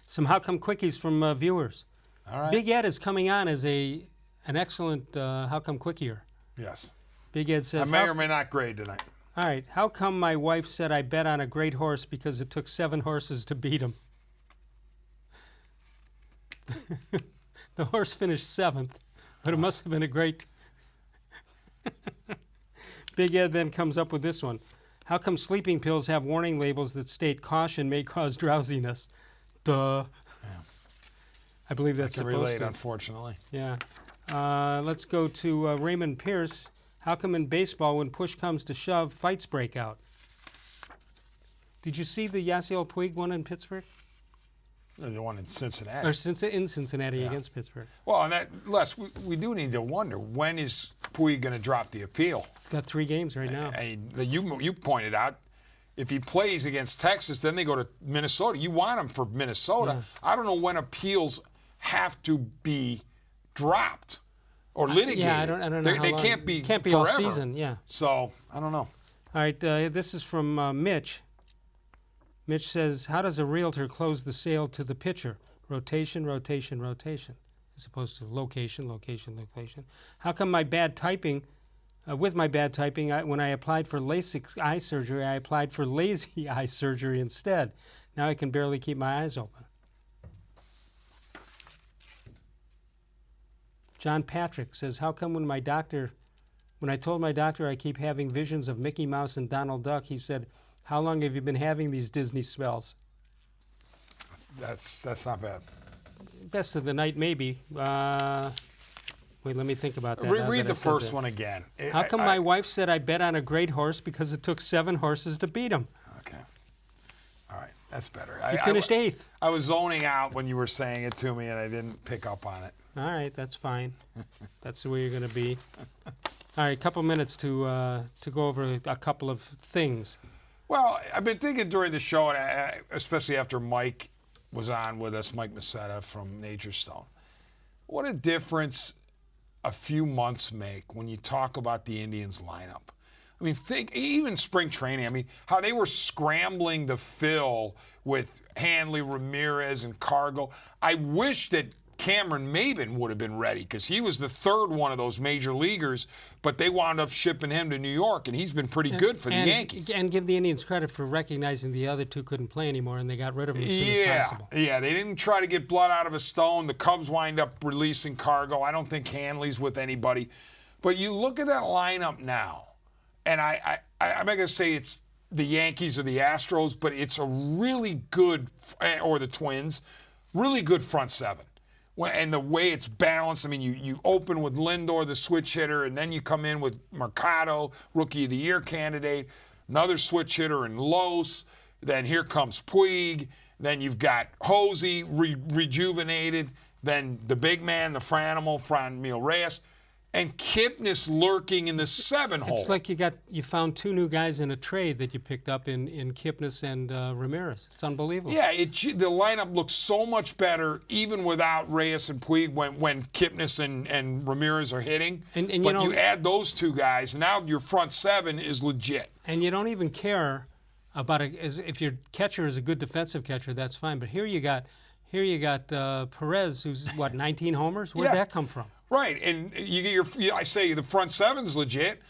[SPEAKER 1] Some How Come Quickies from viewers.
[SPEAKER 2] All right.
[SPEAKER 1] Big Ed is coming on as an excellent How Come Quickier.
[SPEAKER 2] Yes.
[SPEAKER 1] Big Ed says,
[SPEAKER 2] I may or may not grade tonight.
[SPEAKER 1] all right, how come my wife said I bet on a great horse because it took 7 horses to beat him? The horse finished 7th, but it must have been a great... Big Ed then comes up with this one. How come sleeping pills have warning labels that state caution may cause drowsiness? Duh.
[SPEAKER 2] Yeah.
[SPEAKER 1] I believe that's
[SPEAKER 2] I can
[SPEAKER 1] supposed
[SPEAKER 2] relate,
[SPEAKER 1] to.
[SPEAKER 2] unfortunately.
[SPEAKER 1] Yeah. Let's go to Raymond Pierce. How come in baseball, when push comes to shove, fights break out? Did you see the Yasiel-Puig one in Pittsburgh?
[SPEAKER 2] The one in Cincinnati.
[SPEAKER 1] Or in Cincinnati against Pittsburgh.
[SPEAKER 2] Well, and that, Les, we do need to wonder, when is Puig going to drop the appeal?
[SPEAKER 1] He's got 3 games right now.
[SPEAKER 2] You pointed out, if he plays against Texas, then they go to Minnesota. You want him for Minnesota.
[SPEAKER 1] Yeah.
[SPEAKER 2] I don't know when appeals have to be dropped or litigated.
[SPEAKER 1] Yeah, I don't know.
[SPEAKER 2] They
[SPEAKER 1] how long.
[SPEAKER 2] can't be
[SPEAKER 1] all
[SPEAKER 2] forever.
[SPEAKER 1] season. Yeah.
[SPEAKER 2] So I don't know.
[SPEAKER 1] All right. This is from Mitch. Mitch says, "How does a realtor close the sale to the pitcher? Rotation, rotation, rotation, as opposed to location, location, location. How come my bad typing?" With my bad typing, when I applied for LASIK eye surgery, I applied for lazy eye surgery instead. Now I can barely keep my eyes open. John Patrick says, how come when I told my doctor I keep having visions of Mickey Mouse and Donald Duck, he said, how long have you been having these Disney spells?
[SPEAKER 2] That's not bad.
[SPEAKER 1] Best of the night, maybe. Wait, let me think about that.
[SPEAKER 2] Read the first one again.
[SPEAKER 1] How come my wife said I bet on a great horse because it took 7 horses to beat him?
[SPEAKER 2] Okay. All right, that's better.
[SPEAKER 1] You finished 8th.
[SPEAKER 2] I was zoning out when you were saying it to me, and I didn't pick up on it.
[SPEAKER 1] All right, that's fine. That's the way you're going to be. All right, a couple minutes to go over a couple of things.
[SPEAKER 2] Well, I've been thinking during the show, and especially after Mike was on with us, Mike Masetta from Nature's Stone, what a difference a few months make when you talk about the Indians lineup. I mean, think even spring training. I mean, how they were scrambling to fill with Hanley, Ramirez, and Cargo. I wish that Cameron Maben would have been ready because he was the 3rd one of those major leaguers, but they wound up shipping him to New York, and he's been pretty good for the Yankees.
[SPEAKER 1] And give the Indians credit for recognizing the other 2 couldn't play anymore, and they got rid of them as soon as possible.
[SPEAKER 2] Yeah, they didn't try to get blood out of a stone. The Cubs wind up releasing Cargo. I don't think Hanley's with anybody. But you look at that lineup now, and I'm not going to say it's the Yankees or the Astros, but it's a really good, or the Twins, really good front 7. And the way it's balanced, I mean, you open with Lindor, the switch hitter, and then you come in with Mercado, Rookie of the Year candidate, another switch hitter in Los. Then here comes Puig. Then you've got Jose rejuvenated. Then the big man, the franmil-reyes, and Kipnis lurking in the 7 hole.
[SPEAKER 1] It's like you found 2 new guys in a trade that you picked up in Kipnis and Ramirez. It's unbelievable.
[SPEAKER 2] Yeah, the lineup looks so much better even without Reyes and Puig when Kipnis and Ramirez are hitting.
[SPEAKER 1] And
[SPEAKER 2] but you add those 2 guys, now your front 7 is legit.
[SPEAKER 1] And you don't even care about if your catcher is a good defensive catcher, that's fine. But here you got Perez, who's 19 homers. Where'd that come from?
[SPEAKER 2] Right, and you get I say the front 7's legit.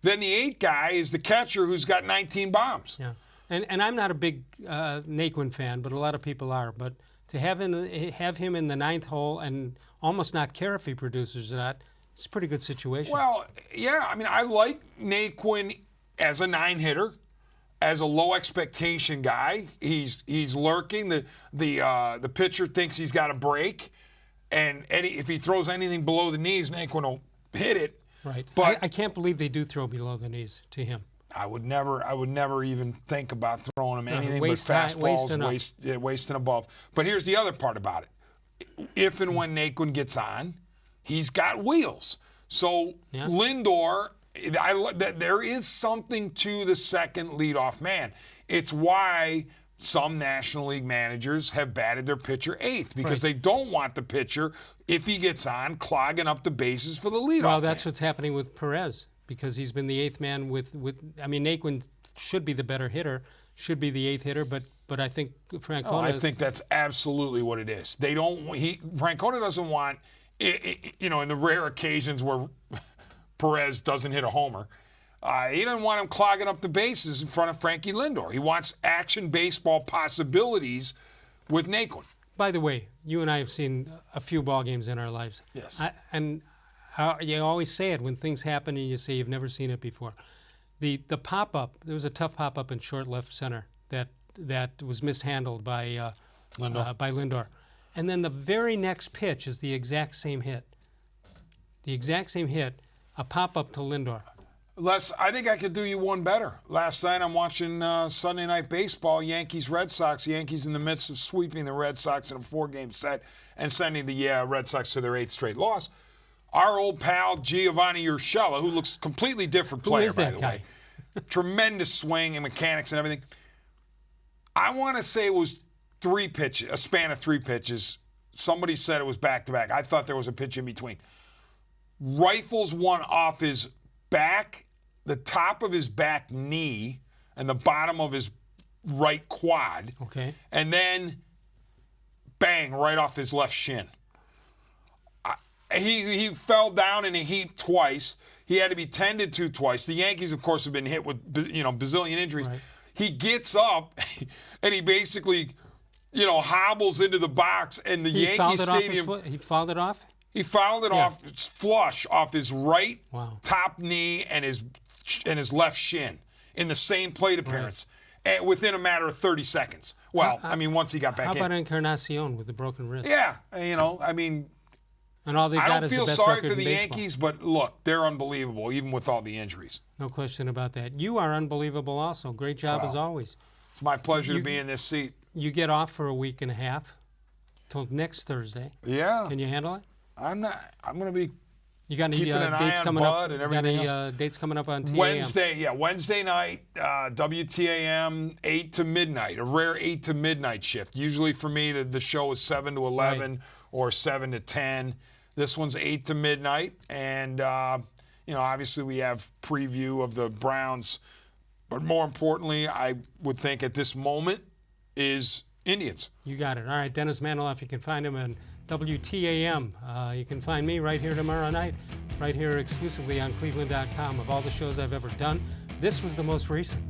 [SPEAKER 2] Then the 8th guy is the catcher who's got 19 bombs.
[SPEAKER 1] Yeah, and I'm not a big Naquin fan, but a lot of people are. But to have him in the 9th hole and almost not care if he produces or not, it's a pretty good situation.
[SPEAKER 2] Well, yeah, I mean, I like Naquin as a 9-hitter, as a low expectation guy. He's lurking. The pitcher thinks he's got a break. And if he throws anything below the knees, Naquin will hit it.
[SPEAKER 1] Right.
[SPEAKER 2] But
[SPEAKER 1] I can't believe they do throw below the knees to him.
[SPEAKER 2] I would never even think about throwing him anything but fastballs, waist and above. But here's the other part about it. If and when Naquin gets on, he's got wheels. So Lindor, there is something to the second leadoff man. It's why some National League managers have batted their pitcher eighth, because they don't want the pitcher, if he gets on, clogging up the bases for the leadoff.
[SPEAKER 1] Well, that's what's happening with Perez, because he's been the eighth man with I mean, Naquin should be the better hitter, should be the eighth hitter, but I think Francona.
[SPEAKER 2] I think that's absolutely what it is. Francona doesn't want, in the rare occasions where Perez doesn't hit a homer, he doesn't want him clogging up the bases in front of Frankie Lindor. He wants action baseball possibilities with Naquin.
[SPEAKER 1] By the way, you and I have seen a few ball games in our lives.
[SPEAKER 2] Yes.
[SPEAKER 1] You always say it when things happen and you say you've never seen it before. The pop-up, there was a tough pop-up in short left center that was mishandled by Lindor. And then the very next pitch is the exact same hit. The exact same hit, a pop-up to Lindor.
[SPEAKER 2] Les, I think I could do you one better. Last night I'm watching Sunday Night Baseball, Yankees-Red Sox. Yankees in the midst of sweeping the Red Sox in a 4-game set and sending the Red Sox to their 8th straight loss. Our old pal Giovanni Urshela, who looks completely different player, by the way. Tremendous swing and mechanics and everything. I want to say it was 3 pitches, a span of 3 pitches. Somebody said it was back-to-back. I thought there was a pitch in between. Rifles one off his back, the top of his back knee, and the bottom of his right quad.
[SPEAKER 1] Okay.
[SPEAKER 2] And then, bang, right off his left shin. He fell down in a heap twice. He had to be tended to twice. The Yankees, of course, have been hit with, bazillion injuries.
[SPEAKER 1] Right.
[SPEAKER 2] He gets up, and he basically, hobbles into the box, and the Yankee Stadium.
[SPEAKER 1] He fouled it off?
[SPEAKER 2] He fouled it off flush off his right top knee and his left shin in the same plate appearance within a matter of 30 seconds. Well, once he got back in.
[SPEAKER 1] How about Encarnacion with the broken wrist?
[SPEAKER 2] Yeah,
[SPEAKER 1] And all they've
[SPEAKER 2] I
[SPEAKER 1] got
[SPEAKER 2] don't
[SPEAKER 1] is the
[SPEAKER 2] feel
[SPEAKER 1] best
[SPEAKER 2] sorry
[SPEAKER 1] record
[SPEAKER 2] for the
[SPEAKER 1] in baseball.
[SPEAKER 2] Yankees, but look, they're unbelievable, even with all the injuries.
[SPEAKER 1] No question about that. You are unbelievable also. Great job as always.
[SPEAKER 2] It's my pleasure to be in this seat.
[SPEAKER 1] You get off for a week and a half till next Thursday.
[SPEAKER 2] Yeah.
[SPEAKER 1] Can you handle it?
[SPEAKER 2] I'm going to be
[SPEAKER 1] keeping
[SPEAKER 2] an eye on Bud and everything else.
[SPEAKER 1] Dates coming up on TAM?
[SPEAKER 2] Wednesday night, WTAM, 8 to midnight, a rare 8 to midnight shift. Usually for me, the show is 7 to 11 or 7 to 10. This one's 8 to midnight, and obviously we have preview of the Browns, but more importantly, I would think at this moment is Indians.
[SPEAKER 1] You got it. All right, Dennis-Manoloff, you can find him on WTAM. You can find me right here tomorrow night, right here exclusively on cleveland.com. Of all the shows I've ever done, this was the most recent.